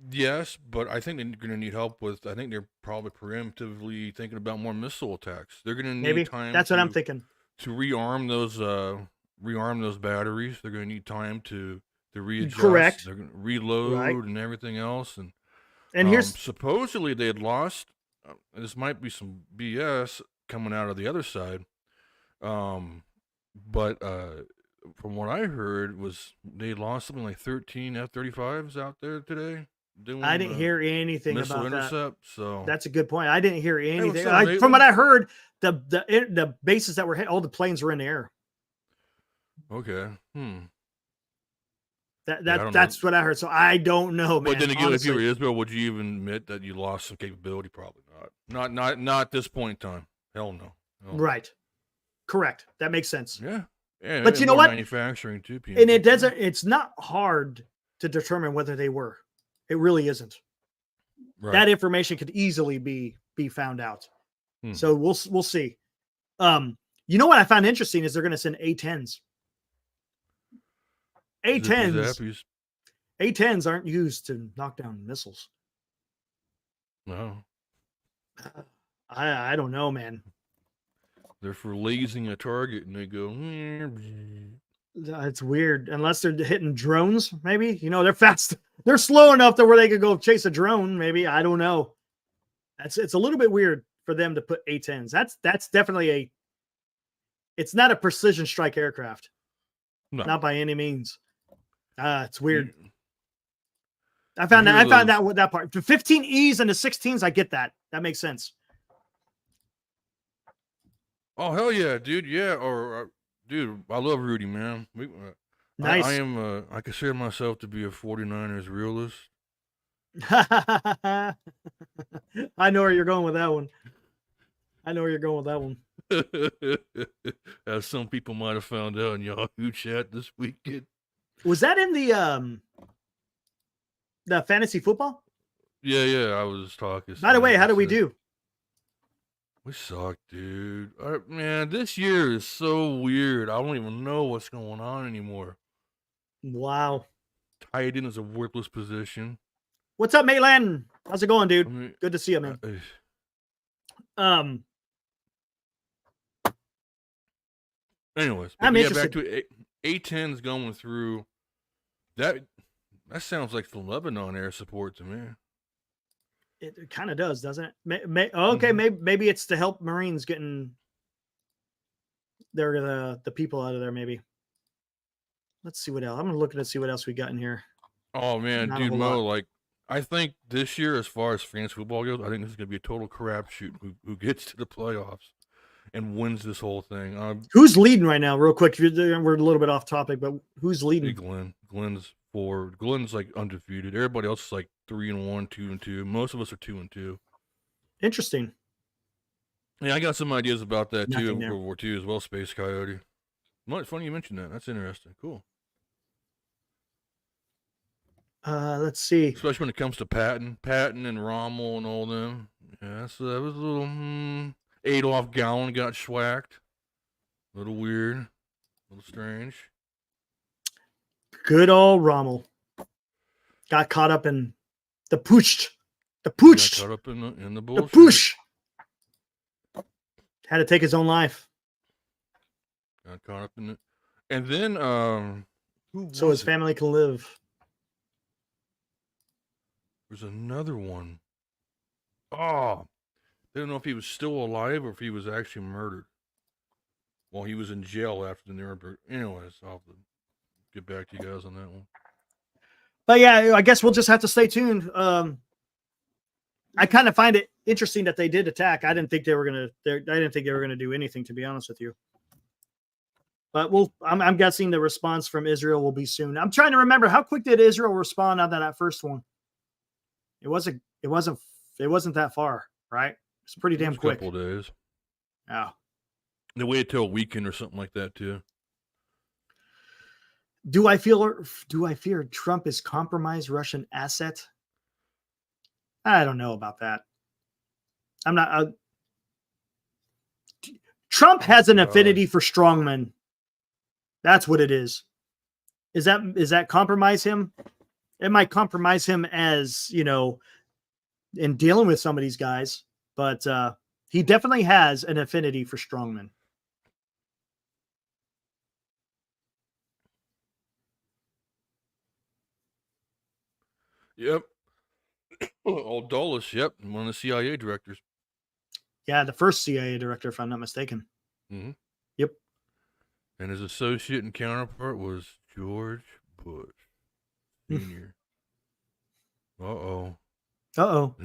Yes, but I think they're going to need help with. I think they're probably preemptively thinking about more missile attacks. They're going to need Maybe time. that's what I'm thinking. To rearm those batteries. They're going to need time to readjust. Correct. They're going to reload Right. and everything else. And here's supposedly they had lost. This might be some BS coming out of the other side. But from what I heard was they lost something like 13 F-35s out there today. I didn't hear anything missile about intercept. that. So That's a good point. I didn't hear anything. something From what I heard, the bases that were hit, all the planes were in the air. okay. That's what I heard. So I don't know, man. But then again, honestly. if you were Israel, would you even admit that you lost some capability? Probably not. Not at this point in time. Hell no. Right. Correct. That makes sense. Yeah. Yeah. But you know what? Manufacturing too. And it's not hard to determine whether they were. It really isn't. Right. That information could easily be found out. So we'll see. You know what I found interesting is they're going to send A-10s. A-10s aren't used to knock down missiles. No. I don't know, man. They're for lasing a target, and they go. It's weird. Unless they're hitting drones, maybe. They're fast. They're slow enough to where they could go chase a drone. Maybe, I don't know. It's a little bit weird for them to put A-10s. That's definitely it's not a precision strike aircraft. No. Not by any means. It's weird. I found that with that part. The 15Es and the 16s, I get that. That makes sense. Oh hell yeah, dude! Yeah, dude, I love Rudy, man. Nice. I consider myself to be a 49ers realist. I know where you're going with that one. As some people might have found out in Yahoo chat this weekend. Was that in the fantasy football? Yeah, I was talking. By the way, how do we do? do? We suck, dude. Man, this year is so weird. I don't even know what's going on anymore. Wow. Tight end is a worthless position. What's up, Maitland? How's it going, dude? I mean, Good to see you, man. Anyways, I'm back interested. to A10's going through. That sounds like the Lebanon air support to me. It kind of does, doesn't it? Okay, maybe it's to help Marines getting the people out of there. Maybe. Let's see what else. I'm looking to see what else we got in here. Oh man, Not a dude, whole Mo, lot. like I think this year, as far as France football goes, I think this is gonna be a total crapshoot. Who gets to the playoffs and wins this whole thing? Who's leading right now? Real quick, we're a little bit off topic, but who's leading? Glenn's forward. Glenn's like undefeated. Everybody else is like 3-1, 2-2. Most of us are 2-2. Interesting. Yeah, I got some ideas about that too. Nothing there. World War II as well. Space Coyote. Well, it's funny you mentioned that. That's interesting. Cool. Let's see. Especially when it comes to Patton and Rommel and all them. Yeah, so that was a little Adolf Gallen got schwacked. A little weird. A little strange. Good old Rommel got caught up in the pooch. The pooch. Got caught up in the bullshit. The pooch. Had to take his own life. Got caught up in it. And then so his family can live. There's another one. Oh, they don't know if he was still alive or if he was actually murdered. Well, he was in jail after the Nuremberg. Anyways, I'll have to get back to you guys on that one. But yeah, I guess we'll just have to stay tuned. I kind of find it interesting that they did attack. I didn't think they were gonna do anything, to be honest with you. But I'm guessing the response from Israel will be soon. I'm trying to remember, how quick did Israel respond on that first one? It wasn't that far, right? It's pretty damn quick. A couple days. Yeah. They waited till a weekend or something like that too. Do I fear Trump is compromised Russian asset? I don't know about that. I'm not. Trump has an affinity for strongmen. That's what it is. Is that compromise him? It might compromise him as, in dealing with some of these guys, but he definitely has an affinity for strongmen. Yep. Old Dulles, yep, one of the CIA directors. Yeah, the first CIA director, if I'm not mistaken. Mm-hmm. Yep. And his associate and counterpart was George Bush Sr. Who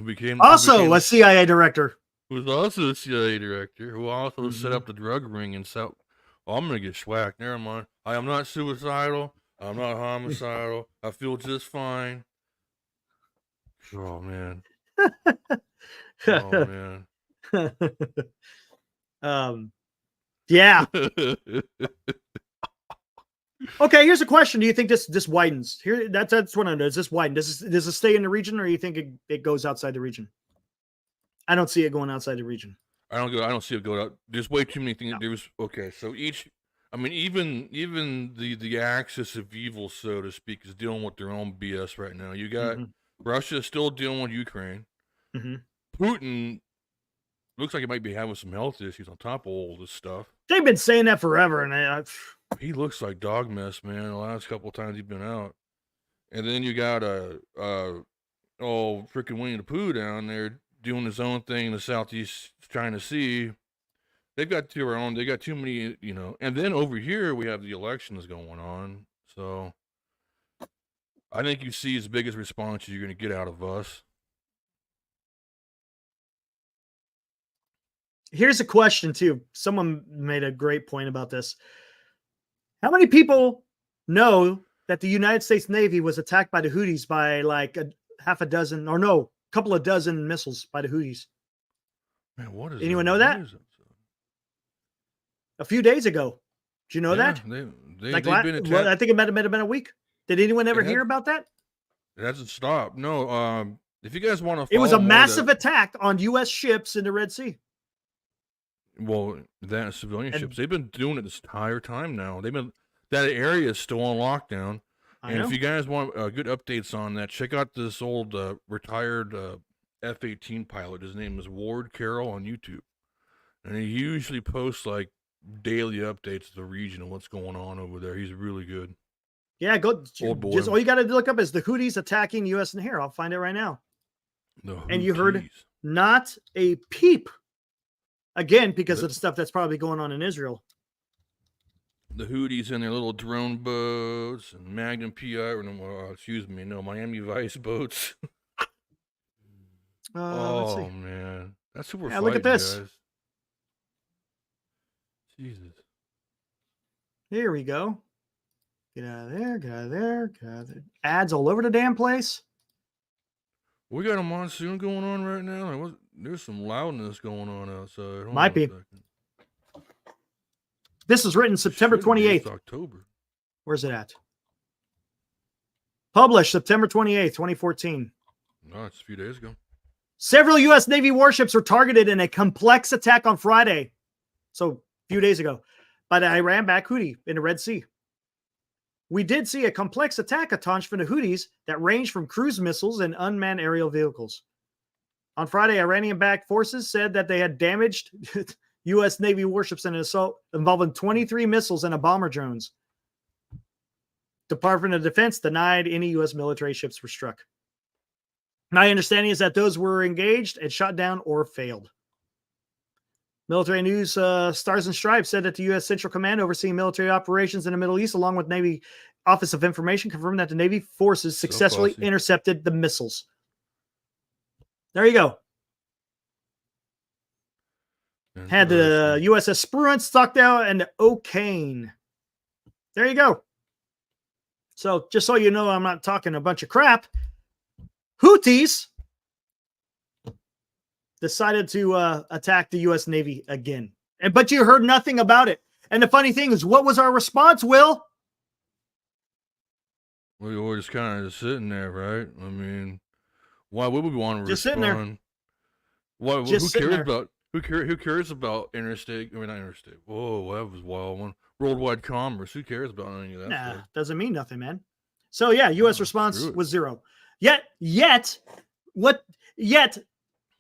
became a CIA director. Who was also a CIA director, who also set up the drug ring and said, I'm going to get schwacked. Never mind. I am not suicidal. I'm not homicidal. I feel just fine. Oh, man. Yeah. Okay, here's a question. Do you think this widens? Here, that's what I know. Does this widen? Does it stay in the region, or do you think it goes outside the region? I don't see it going outside the region. I don't see it going out. There's way too many things. No. There's so even the axis of evil, so to speak, is dealing with their own BS right now. You got Russia still dealing with Ukraine. Putin looks like he might be having some health issues on top of all this stuff. They've been saying that forever, and he looks like dog mess, man. The last couple of times he's been out, and then you got freaking Winnie the Pooh down there doing his own thing in the Southeast China Sea. They've got their own. They got too many, And then over here we have the elections going on. So I think you see as biggest response you're going to get out of us. Here's a question too. Someone made a great point about this. How many people know that the United States Navy was attacked by the Houthis by half a dozen, or no, couple of dozen missiles by the Houthis. Man, what is Anyone that? know that? What is that? A few days ago. Did you know that? They've been attacked. I think it might have been a week. Did anyone ever It hear had- about that? It hasn't stopped. No. If you guys want to, It was a massive attack on U.S. ships in the Red Sea. Well, that and civilian And- ships. They've been doing it this entire time now. That area is still on lockdown. I And know. if you guys want good updates on that, check out this old retired F-18 pilot. His name is Ward Carroll on YouTube, and he usually posts like daily updates of the region and what's going on over there. He's really good. Yeah, go. Old boy. Just all you got to look up is the Houthis attacking U.S. and here. I'll find it right now. And you heard Houthis. not a peep. Again, because of the stuff that's probably going on in Israel. The Houthis and their little drone boats and Magnum PI, or no, Miami Vice boats. Let's see. Man, that's who we're Yeah, look at fighting, this. guys. Jesus. Here we go. Get out of there. Get out of there. Get out of there. Ads all over the damn place. We got a monsoon going on right now. There's some loudness going on outside. Hold Might on a be. second. This was written September Shouldn't be. It's 28th. October. Where's it at? Published September 28th, 2014. No, it's a few days ago. Several U.S. Navy warships were targeted in a complex attack on Friday, so a few days ago, by the Iran-backed Houthi in the Red Sea. We did see a complex attack attached from the Houthis that ranged from cruise missiles and unmanned aerial vehicles. On Friday, Iranian-backed forces said that they had damaged U.S. Navy warships in an assault involving 23 missiles and a bomber drones. Department of Defense denied any U.S. military ships were struck. My understanding is that those were engaged and shot down or failed. Military News Stars and Stripes said that the U.S. Central Command overseeing military operations in the Middle East, along with Navy Office of Information, confirmed that the Navy forces successfully saucy. intercepted the missiles. There you go. Had the USS Spruance, Stockdale, and the O'Kane. There you go. So just so you know, I'm not talking a bunch of crap. Houthis decided to attack the U.S. Navy again. But you heard nothing about it. And the funny thing is, what was our response, Will? We were just kind of sitting there, right? I mean, why would we want to Just respond? sitting there. Why? Just Who sitting cares there. about? Who cares about interstate? I mean, not interstate. Whoa, that was a wild one. Worldwide commerce. Who cares about any of that? Nah, stuff? doesn't mean nothing, man. So yeah, U.S. Oh, response screw it. was zero. Yet the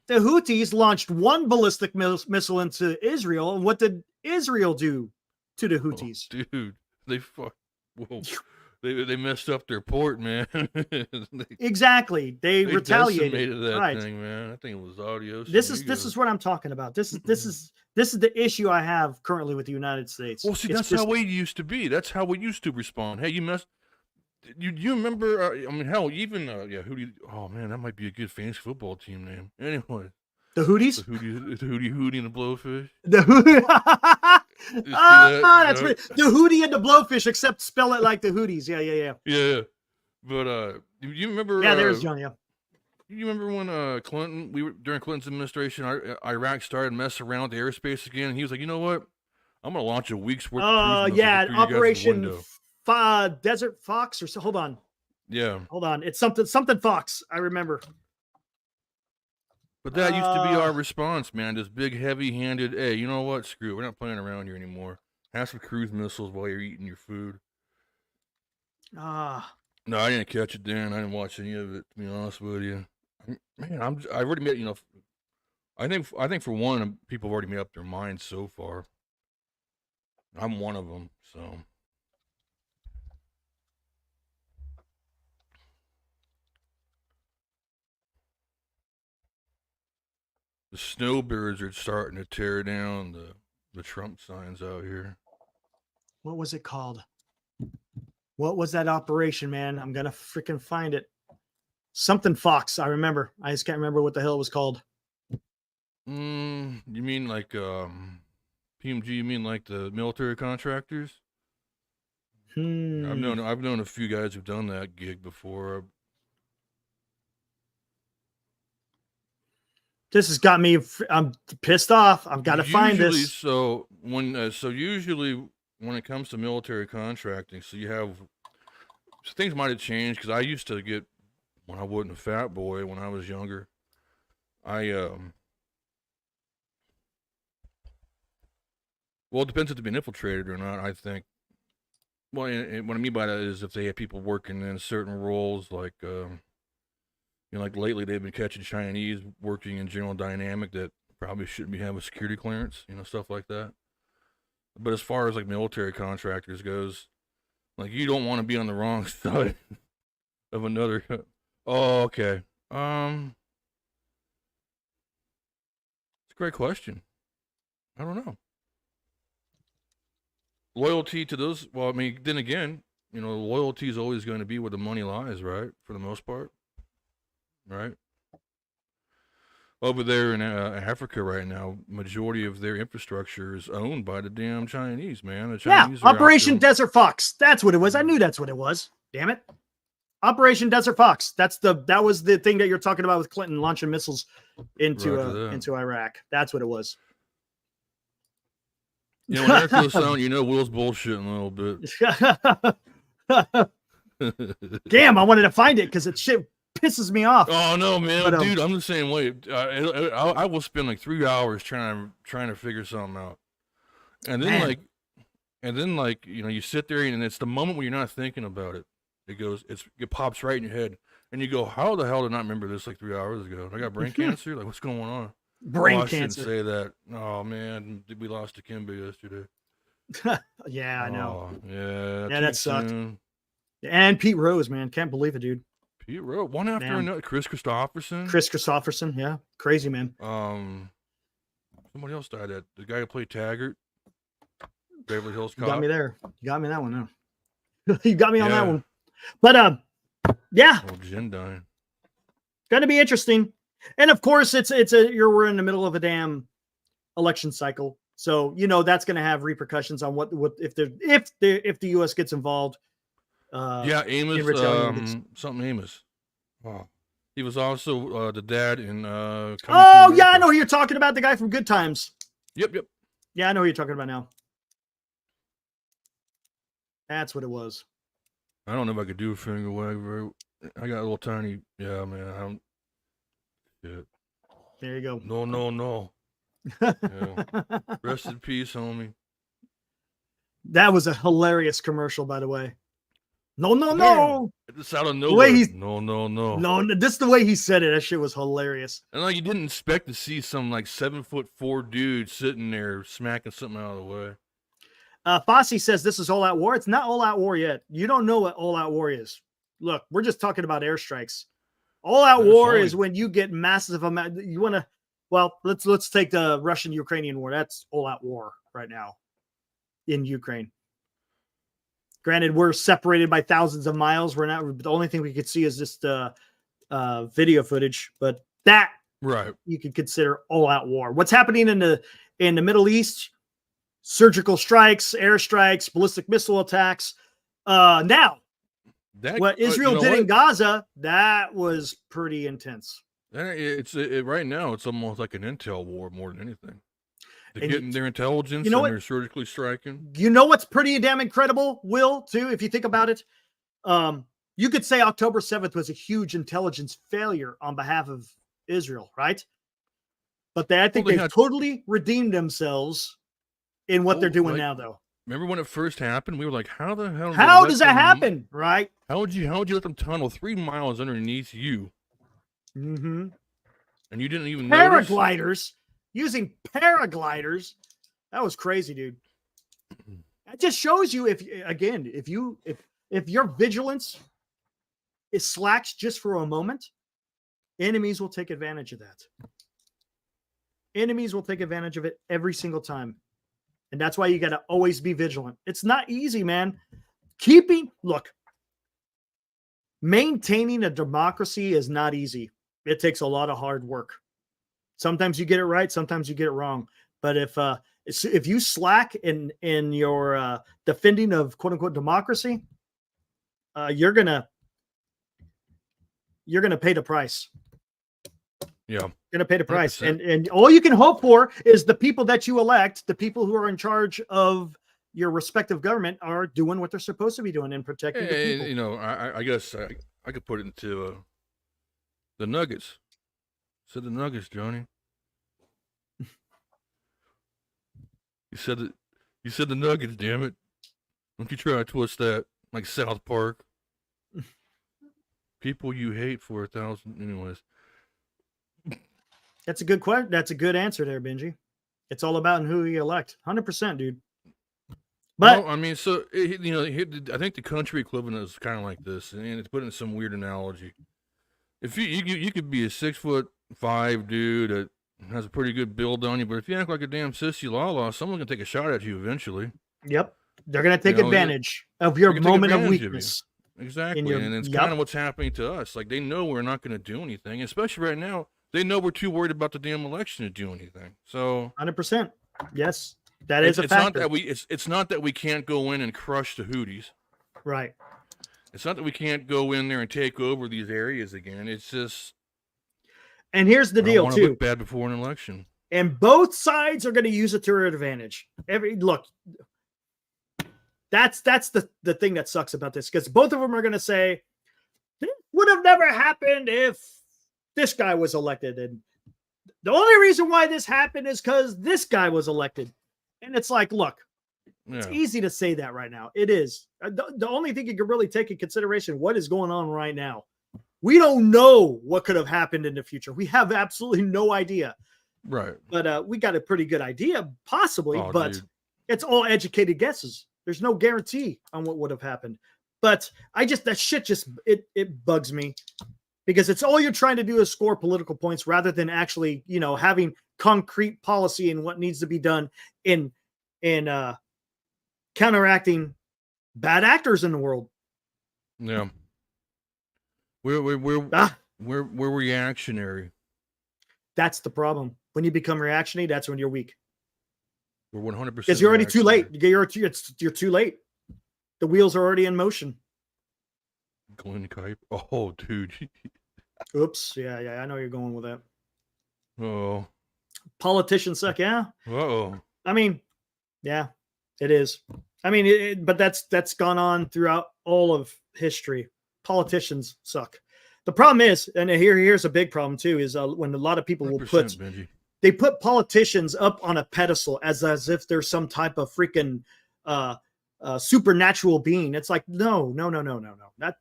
Houthis launched one ballistic missile into Israel. And what did Israel do to the Oh, Houthis? dude, they fuck. Whoa, they messed up their port, man. Exactly. They retaliated. Decimated that Right. thing, man. I think it was audio. This is what I'm talking about. This is the issue I have currently with the United States. Well, see, It's that's just- how we used to be. That's how we used to respond. Hey, you messed. You remember? I mean, hell, even who do you? Oh man, that might be a good fantasy football team name. Anyway, the the Houthis. Hootie and the Blowfish. The Houthis. You see that? That's Yeah. right. The Houthi and the Blowfish, except spell it like the Houthis. Yeah. Yeah, but you remember? Yeah, there's John. Yeah. You remember when Clinton? We were during Clinton's administration. Iraq started messing around with the airspace again, and he was like, "You know what? I'm gonna launch a week's worth." of cruise missiles Yeah, through you guys' Operation window." Desert Fox or so. Hold on. Yeah, It's something Fox. I remember. but that used to be our Uh, response, man. This big, heavy-handed. Hey, you know what? Screw it. We're not playing around here anymore. Have some cruise missiles while you're eating your food. Ah, No, I didn't catch it then. I didn't watch any of it. To be honest with you, man, I've already made. I think for one, people have already made up their minds so far. I'm one of them. So. The snowbirds are starting to tear down the Trump signs out here. what was it called? What was that operation, man? I'm gonna freaking find it. Something Fox. I remember. I just can't remember what the hell it was called. You mean like PMG? You mean like the military contractors? I've known a few guys who've done that gig before. This has got me. I'm pissed off. I've got to find Usually, this. so usually when it comes to military contracting, so things might have changed because I used to get when I wasn't a fat boy when I was younger. Well, it depends if they've been infiltrated or not. I think. Well, and what I mean by that is if they have people working in certain roles, like like lately they've been catching Chinese working in General Dynamic that probably shouldn't be having security clearance, stuff like that. But as far as like military contractors goes, like you don't want to be on the wrong side of another. Oh, okay. It's a great question. I don't know. Loyalty to those. Well, I mean, then again, loyalty is always going to be where the money lies, right? For the most part, right? Over there in Africa right now, majority of their infrastructure is owned by the damn Chinese, man. The Chinese are out Operation there- Desert Fox. That's what it was. I knew that's what it was. Damn it. Operation Desert Fox. That was the thing that you're talking about with Clinton launching missiles into Iraq. That's what it was. when that goes down, Will's bullshitting a little bit. Damn, I wanted to find it because it shit pisses me off. Oh no, man, But, dude, I'm the same way. I will spend like 3 hours trying to figure something out, and then Man. you sit there and it's the moment when you're not thinking about it. It pops right in your head, and you go, "How the hell did I not remember this like 3 hours ago? I got brain cancer. Like, what's going on?" Brain I shouldn't cancer. say that. Oh man, we lost to Kimba yesterday. Yeah, I know. Oh, yeah, Yeah, too that sucked. soon. And Pete Rose, man, can't believe it, dude. Pete wrote one after Man. another. Chris Christopherson. Chris Christopherson, yeah, crazy man. Somebody else died. The guy who played Taggart, Beverly Hills You Cop. got me there. You got me that one now. You got me on that Yeah. one. But yeah, Oh, Jen dying. gonna be interesting. And of course, we're in the middle of a damn election cycle, so that's gonna have repercussions on what if the U.S. gets involved. Yeah, Amos. in retaliation. Something Amos. Oh, he was also the dad in. Coming to Oh yeah, I America. know who you're talking about. The guy from Good Times. Yep. Yeah, I know who you're talking about now. That's what it was. I don't know if I could do a finger wag. I got a little tiny. Yeah, man. I don't. Shit. There you go. No. Yeah. Rest in peace, homie. That was a hilarious commercial, by the way. No. It's out of way nowhere. he's- No. No, just the way he said it. That shit was hilarious. And like you didn't expect to see some like 7'4" dude sitting there smacking something out of the way. Fosse says this is all out war. It's not all out war yet. You don't know what all out war is. Look, we're just talking about airstrikes. All out That's war fine. is when you get massive amount. You want to, well, let's take the Russian-Ukrainian war. That's all out war right now in Ukraine. Granted, we're separated by thousands of miles. We're not. The only thing we could see is just video footage, but that Right. you could consider all out war. What's happening in the Middle East? Surgical strikes, airstrikes, ballistic missile attacks. Now, That what Israel did in Gaza, that was pretty intense. Right now it's almost like an intel war more than anything. They're And getting their intelligence know and what? they're surgically striking. You know what's pretty damn incredible, Will, too, if you think about it? You could say October 7th was a huge intelligence failure on behalf of Israel, right? But I think Well, they they've had- totally redeemed themselves in what they're doing like, now, though. Remember when it first happened? We were like, "How the hell? did they How let does that them- happen, right? How would you let them tunnel 3 miles underneath you Mm-hmm. and you didn't even notice?" Paragliders, using paragliders. That was crazy, dude. That just shows you if your vigilance is slacks just for a moment, enemies will take advantage of that. Enemies will take advantage of it every single time. And that's why you got to always be vigilant. It's not easy, man. Maintaining a democracy is not easy. It takes a lot of hard work. Sometimes you get it right, sometimes you get it wrong. But if you slack in your defending of quote unquote democracy, you're gonna pay the price. Yeah. Going to pay the price. 100%. And all you can hope for is the people that you elect, the people who are in charge of your respective government, are doing what they're supposed to be doing and protecting the people. You know, I guess I could put it into the Nuggets. Said the Nuggets, Johnny. You said it. You said the Nuggets. Damn it! Don't you try to twist that like South Park. People you hate for 1,000. Anyways, That's a good question. That's a good answer there, Benji. It's all about who you elect. 100%, dude. But well, I mean, so you know, I think the country equivalent is kind of like this, and it's put in some weird analogy. If you could be a 6'5" dude that has a pretty good build on you, but if you act like a damn sissy lala, someone can take a shot at you eventually. yep, they're going to take You know, advantage of your they're gonna take moment of advantage of you. weakness. Exactly, your- and it's yep. kind of what's happening to us. Like they know we're not going to do anything, especially right now. They know we're too worried about the damn election to do anything. So 100%. Yes, that is a it's not factor. that it's not that we can't go in and crush the Houthis. Right. It's not that we can't go in there and take over these areas again. It's just And here's the I don't deal, want to too. look bad before an election. And both sides are going to use it to their advantage. Look, that's the thing that sucks about this, because both of them are going to say this would have never happened if this guy was elected, and the only reason why this happened is because this guy was elected. And it's like, look, it's Yeah, easy to say that right now. It is. The only thing you can really take in consideration, what is going on right now. We don't know what could have happened in the future. We have absolutely no idea. right. But we got a pretty good idea, possibly, Oh, but dude. it's all educated guesses. There's no guarantee on what would have happened. But that shit just, it bugs me, because it's all you're trying to do is score political points rather than actually, having concrete policy and what needs to be done in counteracting bad actors in the world. Yeah. We're Ah, reactionary. that's the problem. When you become reactionary, that's when you're weak. We're 100%. Because you're already too late. You're too late. The wheels are already in motion. Glenn Kipe. Oh, dude. Oops. Yeah. I know you're going with that. Oh. Politicians suck. Yeah. Oh. I mean, yeah, it is. I mean, but that's gone on throughout all of history. Politicians suck. The problem is, and here's a big problem too, is when a lot of people will put Benji. they put politicians up on a pedestal as if they're some type of freaking supernatural being. It's like, no.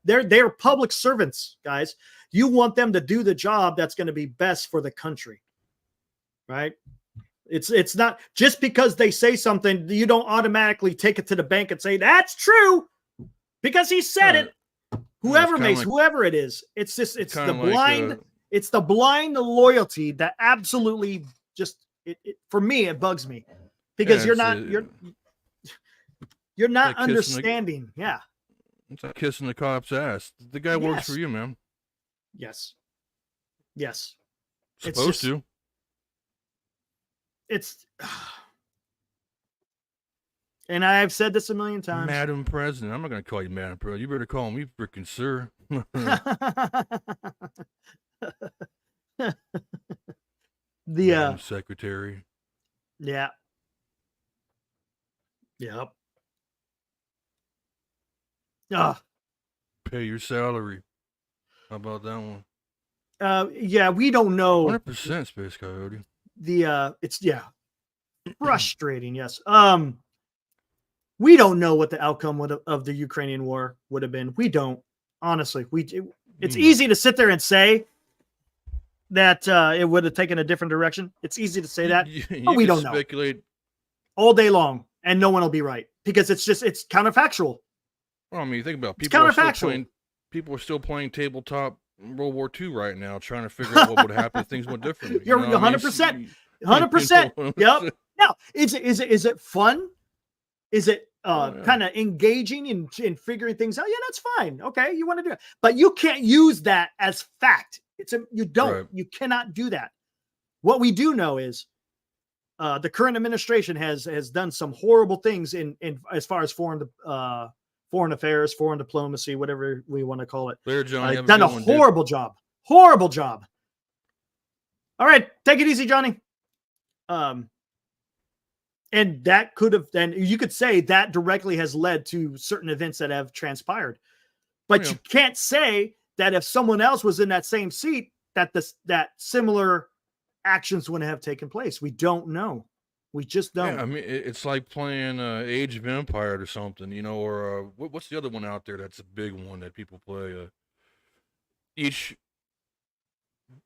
They're public servants, guys. You want them to do the job that's going to be best for the country, right? It's not just because they say something, you don't automatically take it to the bank and say that's true because he said it. Whoever whoever it is, it's the blind. It's the blind loyalty that absolutely just for me, it bugs me, because you're not like understanding. Yeah. It's like kissing the cop's ass. The guy works for you, man. Yes. Supposed to. And I've said this a million times. Madam President. I'm not going to call you Madam President. You better call me freaking sir. Madam Secretary. Yeah. Yep. Pay your salary. How about that one? Yeah, we don't know. 100% Space Coyote. It's frustrating. Yes. We don't know what the outcome of the Ukrainian war would have been. We don't, honestly. It's easy to sit there and say that it would have taken a different direction. It's easy to say that, but we don't speculate all day long, and no one will be right, because it's counterfactual. Well, I mean, think about it. People are still playing tabletop World War II right now, trying to figure out what would happen if things went differently. You're 100%. 100%. Yep. Now, is it fun? Is it kind of engaging in figuring things out? Yeah, that's fine. Okay, you want to do it, but you can't use that as fact. You cannot do that. What we do know is the current administration has done some horrible things in as far as foreign affairs, foreign diplomacy, whatever we want to call it. Later, John, done a horrible job. Horrible job. All right, take it easy, Johnny. And that could have, then you could say that directly has led to certain events that have transpired. But you can't say that if someone else was in that same seat, that similar actions wouldn't have taken place. We don't know. We just don't. Yeah, I mean, it's like playing Age of Empire or something, you know, or what's the other one out there that's a big one that people play?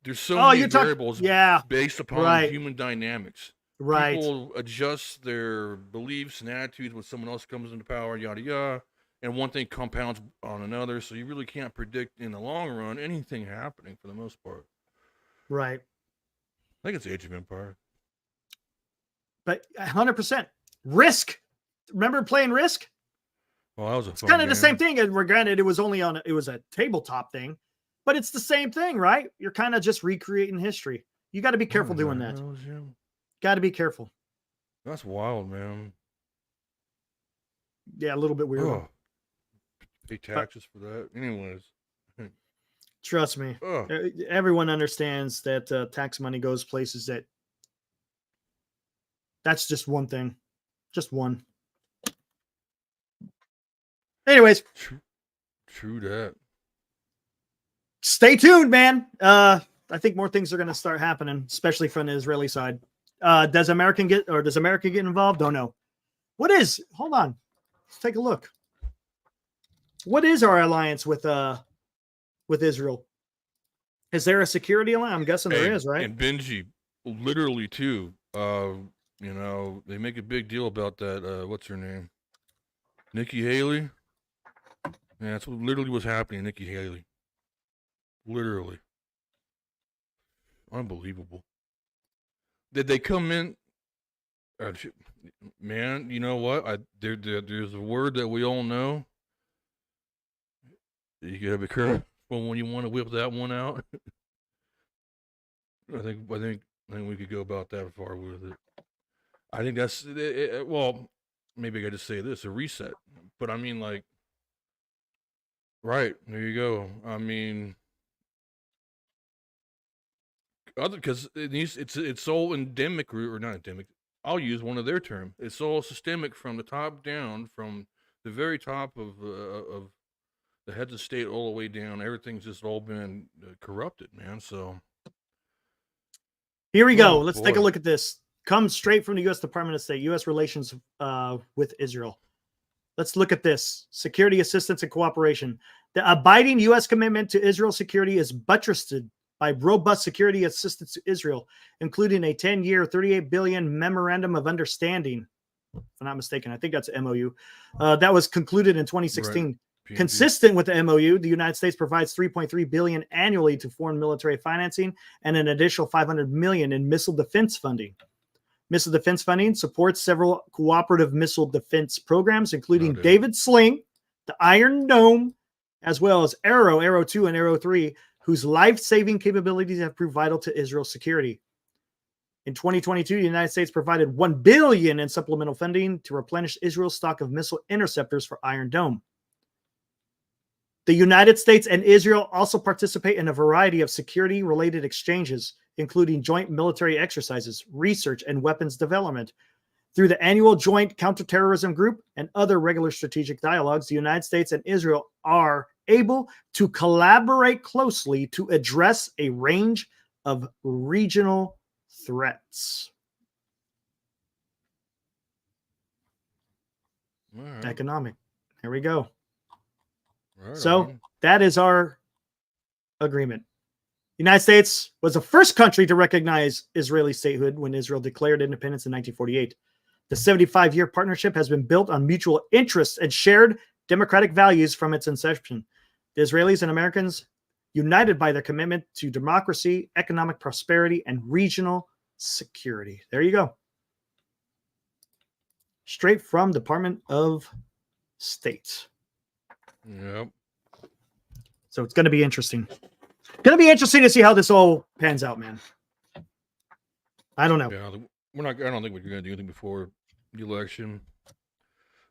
There's so many variables based upon human dynamics. Right. People adjust their beliefs and attitudes when someone else comes into power, yada yada, and one thing compounds on another. So you really can't predict in the long run anything happening for the most part. Right. I think it's Age of Empire. But 100% Risk. Remember playing Risk? Well, that was it's kind of the same thing. And granted, it was a tabletop thing, but it's the same thing, right? You're kind of just recreating history. You got to be careful doing that. Got to be careful. That's wild, man. Yeah, a little bit weird. Oh, pay taxes for that. Anyways. Trust me. Everyone understands that tax money goes places that's just one thing. Just one. Anyways. True that. Stay tuned, man. I think more things are going to start happening, especially from the Israeli side. Does America get involved? Don't know. Hold on. Let's take a look. What is our alliance with Israel? Is there a security alliance? I'm guessing there is, right? And Benji, literally too. You know, they make a big deal about that. What's her name? Nikki Haley. Yeah, that's what literally was happening. Nikki Haley. Literally. Unbelievable. Did they come in? Man, you know what? There's a word that we all know. You gotta be careful when you want to whip that one out. I think we could go about that far with it. I think that's well, maybe I got to say this: a reset. But I mean, like, right there you go. I mean, because it's so endemic or not endemic. I'll use one of their terms. It's all systemic from the top down, from the very top of the heads of state all the way down. Everything's just all been corrupted, man. So here we go. Let's take a look at this. Comes straight from the U.S. Department of State, U.S. relations with Israel. Let's look at this. Security assistance and cooperation. The abiding U.S. commitment to Israel security is buttressed by robust security assistance to Israel, including a 10-year, $38 billion memorandum of understanding. If I'm not mistaken, I think that's an MOU. That was concluded in 2016. Right. Consistent with the MOU, the United States provides $3.3 billion annually to foreign military financing and an additional $500 million in missile defense funding. Missile defense funding supports several cooperative missile defense programs, including David Sling, the Iron Dome, as well as Arrow 2, and Arrow 3, whose life-saving capabilities have proved vital to Israel's security. In 2022, the United States provided $1 billion in supplemental funding to replenish Israel's stock of missile interceptors for Iron Dome. The United States and Israel also participate in a variety of security-related exchanges, including joint military exercises, research, and weapons development. Through the annual Joint Counterterrorism Group and other regular strategic dialogues, the United States and Israel are able to collaborate closely to address a range of regional threats. Right. Economic. There we go. Right so on. That is our agreement. The United States was the first country to recognize Israeli statehood when Israel declared independence in 1948. The 75-year partnership has been built on mutual interests and shared democratic values from its inception. The Israelis and Americans, united by their commitment to democracy, economic prosperity, and regional security. There you go. Straight from Department of State. Yep. So it's going to be interesting. Going to be interesting to see how this all pans out, man. I don't know. Yeah, I don't think we're going to do anything before the election.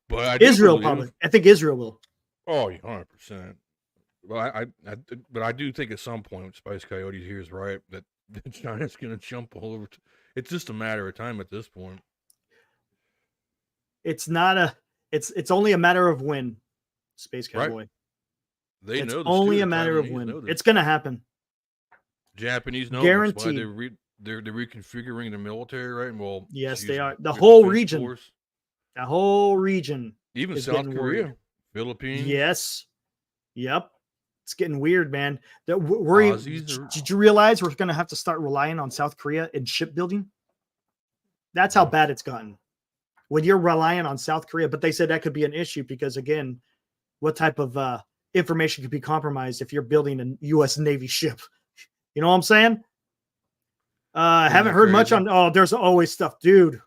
But Israel probably. I think Israel will. Oh, 100%. Well, but I do think at some point Spice Coyote here is right that China's gonna jump all over. It's just a matter of time at this point. It's not a. It's only a matter of when. Space Right. Cowboy. They It's know this. only too. a The matter of Taiwanese when. know this. It's gonna happen. Japanese know. That's why Guaranteed. they're reconfiguring their military, right? Well, Yes, to they use are. The their whole defense region. force. The whole region. Even is South getting Korea, worried. Philippines. Yes. Yep. It's getting weird, man. Did Aussies you realize we're going to have to start relying on South Korea in shipbuilding? That's how bad it's gotten. When you're relying on South Korea, but they said that could be an issue because, again, what type of information could be compromised if you're building a U.S. Navy ship? You know what I'm saying? I haven't heard much on. Oh, there's always stuff, dude.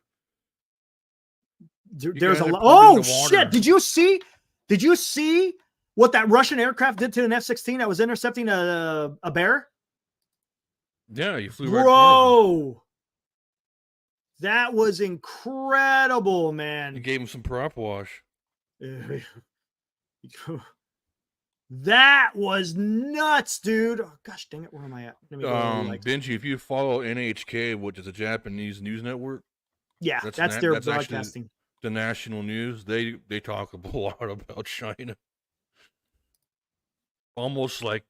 There's a lot. Oh shit! Did you see? Did you see what that Russian aircraft did to an F-16 that was intercepting a bear? Yeah, you flew right in front of Bro, that was incredible, man. You gave him some prop wash. That was nuts, dude. Oh, gosh dang it, where am I at? Let me go Benji, if you follow NHK, which is a Japanese news network, yeah, that's their broadcasting. The national news, they talk a lot about China. Almost like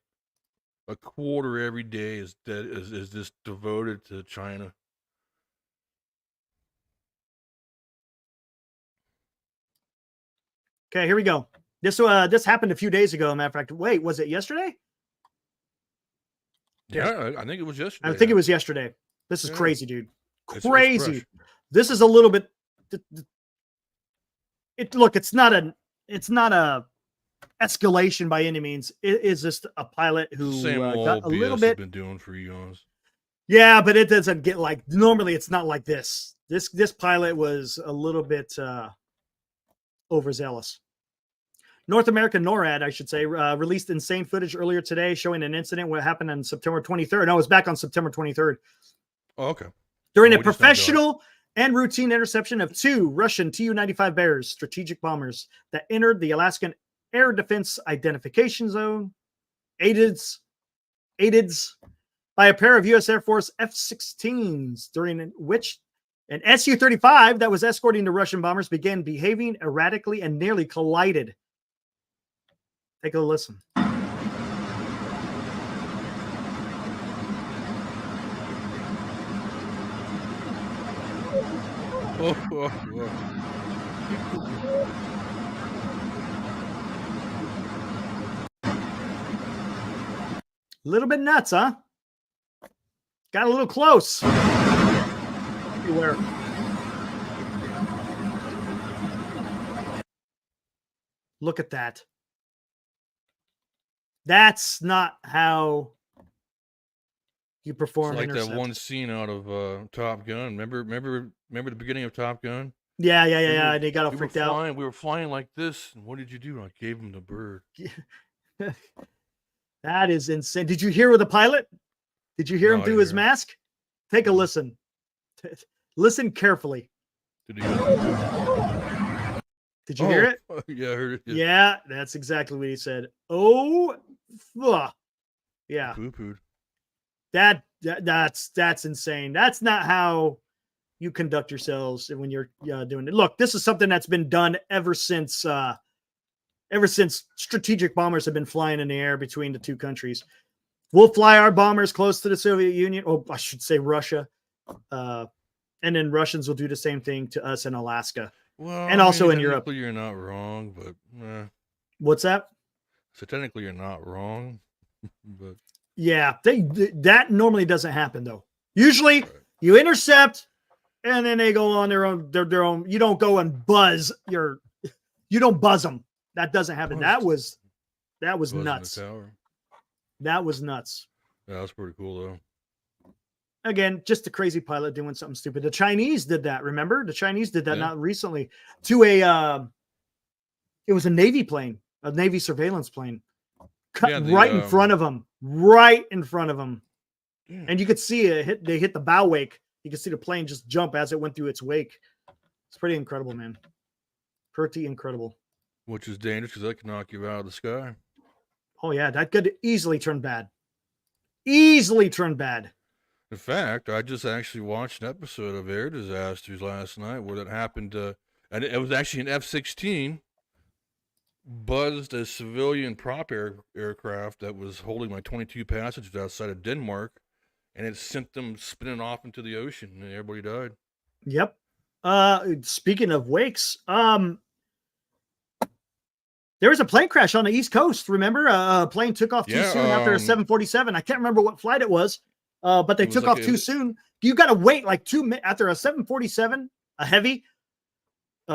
a quarter every day is just devoted to China. Okay, here we go. This happened a few days ago. Matter of fact, wait, was it yesterday? Yeah, I think it was yesterday. I think it was yesterday. This is crazy, dude. Crazy. It's this is a little bit. It's not a escalation by any means. It is just a pilot who got a little bit been doing for eons. Yeah, but it doesn't get like normally. It's not like this. This pilot was a little bit overzealous. North American NORAD, I should say, released insane footage earlier today showing an incident what happened on September 23rd. No, it was back on September 23rd. Oh, okay. During a professional and routine interception of 2 Russian Tu-95 Bears, strategic bombers that entered the Alaskan Air Defense Identification Zone, aided by a pair of U.S. Air Force F-16s, during which an Su-35 that was escorting the Russian bombers began behaving erratically and nearly collided. Take a listen. A little bit nuts, huh? Got a little close. Beware. Look at that. That's not how you perform. It's like that one scene out of Top Gun. Remember the beginning of Top Gun? Yeah. They got all freaked out. We were flying like this. And what did you do? I gave him the bird. That is insane. Did you hear with the pilot? Did you hear him through his mask? Take a listen. Listen carefully. Did you hear it? Yeah, I heard it. Yeah, that's exactly what he said. Oh, yeah. Poo-pooed. That's insane. That's not how you conduct yourselves when you're doing it. Look, this is something that's been done ever since strategic bombers have been flying in the air between the two countries. We'll fly our bombers close to the Soviet Union, or I should say Russia, and then Russians will do the same thing to us in Alaska, and also in Europe. You're not wrong, but what's that? So technically, you're not wrong, but yeah, that normally doesn't happen though. Usually, you intercept, and then they go on their own. Their own. You don't go and buzz you don't buzz them. That doesn't happen. That was nuts. That was nuts. Yeah, that was pretty cool though. Again, just a crazy pilot doing something stupid. The Chinese did that. Remember, the Chinese did that not recently to it was a Navy plane, a Navy surveillance plane, right in front of them, Yeah. and you could see it. They hit the bow wake. You could see the plane just jump as it went through its wake. It's pretty incredible, man. Pretty incredible. Which is dangerous because that can knock you out of the sky. Oh yeah, that could easily turn bad. Easily turn bad. In fact, I just actually watched an episode of Air Disasters last night where that happened. And it was actually an F-16 buzzed a civilian aircraft that was holding like 22 passengers outside of Denmark, and it sent them spinning off into the ocean, and everybody died. Yep. Speaking of wakes, there was a plane crash on the East Coast. Remember, a plane took off too soon after a 747. I can't remember what flight it was, but they took off too soon. You got to wait like 2 minutes after a 747, a heavy.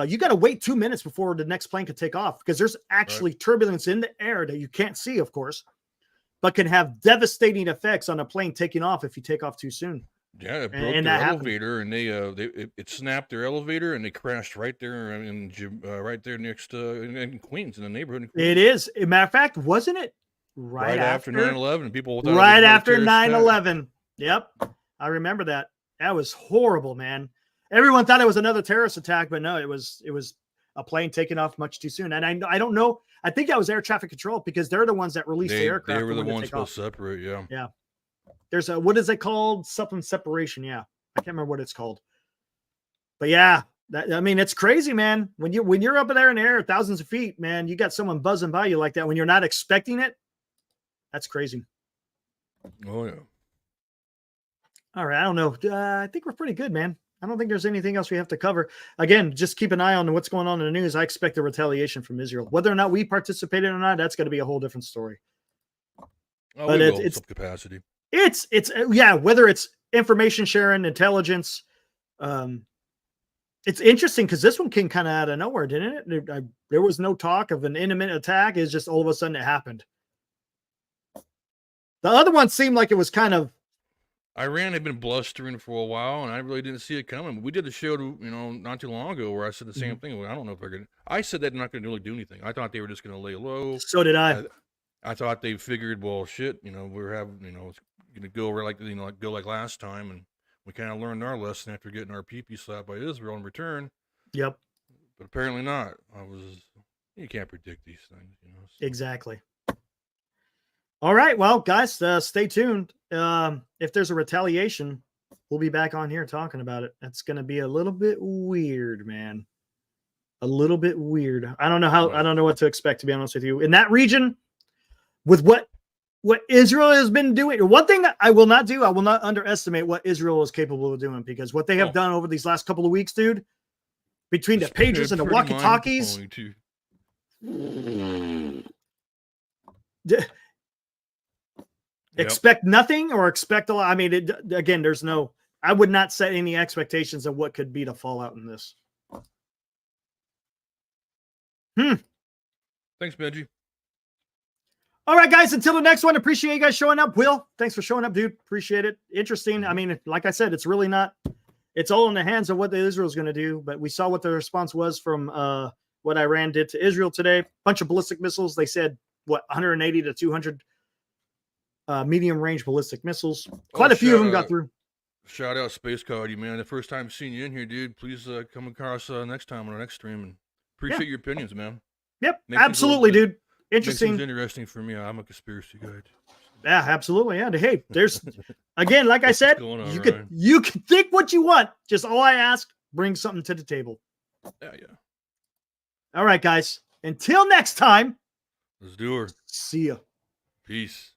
You got to wait 2 minutes before the next plane could take off because there's actually turbulence in the air that you can't see, of course, but can have devastating effects on a plane taking off if you take off too soon. Yeah, it broke their elevator, and it snapped their elevator, and they crashed right there right there next in Queens, in the neighborhood. In Queens. It is. As a matter of fact, wasn't it right after 9/11? People right after 9/11. Yep, I remember that. That was horrible, man. Everyone thought it was another terrorist attack, but no, it was a plane taking off much too soon. And I don't know. I think that was air traffic control because they're the ones that released the aircraft. They were the ones supposed to separate. Yeah. Yeah. There's what is it called? Something separation. Yeah. I can't remember what it's called. But yeah, I mean, it's crazy, man. When you're up there in the air, thousands of feet, man, you got someone buzzing by you like that when you're not expecting it. That's crazy. Oh, yeah. All right. I don't know. I think we're pretty good, man. I don't think there's anything else we have to cover. Again, just keep an eye on what's going on in the news. I expect a retaliation from Israel. Whether or not we participated or not, that's going to be a whole different story. Oh, but it's some capacity. It's whether it's information sharing, intelligence. It's interesting because this one came kind of out of nowhere, didn't it? There was no talk of an imminent attack. It's just all of a sudden it happened. The other one seemed like it was kind of. Iran had been blustering for a while, and I really didn't see it coming. We did a show, not too long ago where I said the same thing. Well, I don't know if they're going to. I said they're not going to really do anything. I thought they were just going to lay low. So did I. I thought they figured, well, shit, we're having, it's going to go over like last time, and we kind of learned our lesson after getting our pee-pee slapped by Israel in return. Yep. But apparently not. You can't predict these things, So. Exactly. All right, well, guys, stay tuned. If there's a retaliation, we'll be back on here talking about it. That's going to be a little bit weird, man. A little bit weird. I don't know what to expect, to be honest with you. In that region, with what Israel has been doing, one thing I will not do, I will not underestimate what Israel is capable of doing, because what they have done over these last couple of weeks, dude, between the pages and the walkie-talkies. Expect nothing or expect a lot. I mean, again, I would not set any expectations of what could be the fallout in this. Thanks, Benji. All right, guys, until the next one, appreciate you guys showing up. Will, thanks for showing up, dude. Appreciate it. Interesting. I mean, like I said, it's really not, it's all in the hands of what Israel's going to do, but we saw what the response was from what Iran did to Israel today. Bunch of ballistic missiles. They said, 180 to 200 medium range ballistic missiles. Quite a few of them got through. Shout out Space Cody, man. The first time seeing you in here, dude. Please come across next time on our next stream, and appreciate your opinions, man. Yep, absolutely, dude. Interesting. Interesting for me. I'm a conspiracy guy. Yeah, absolutely. Yeah. Hey, there's again, like I said, you can think what you want. Just all I ask, bring something to the table. Yeah. All right, guys. Until next time. Let's do her. See ya. Peace.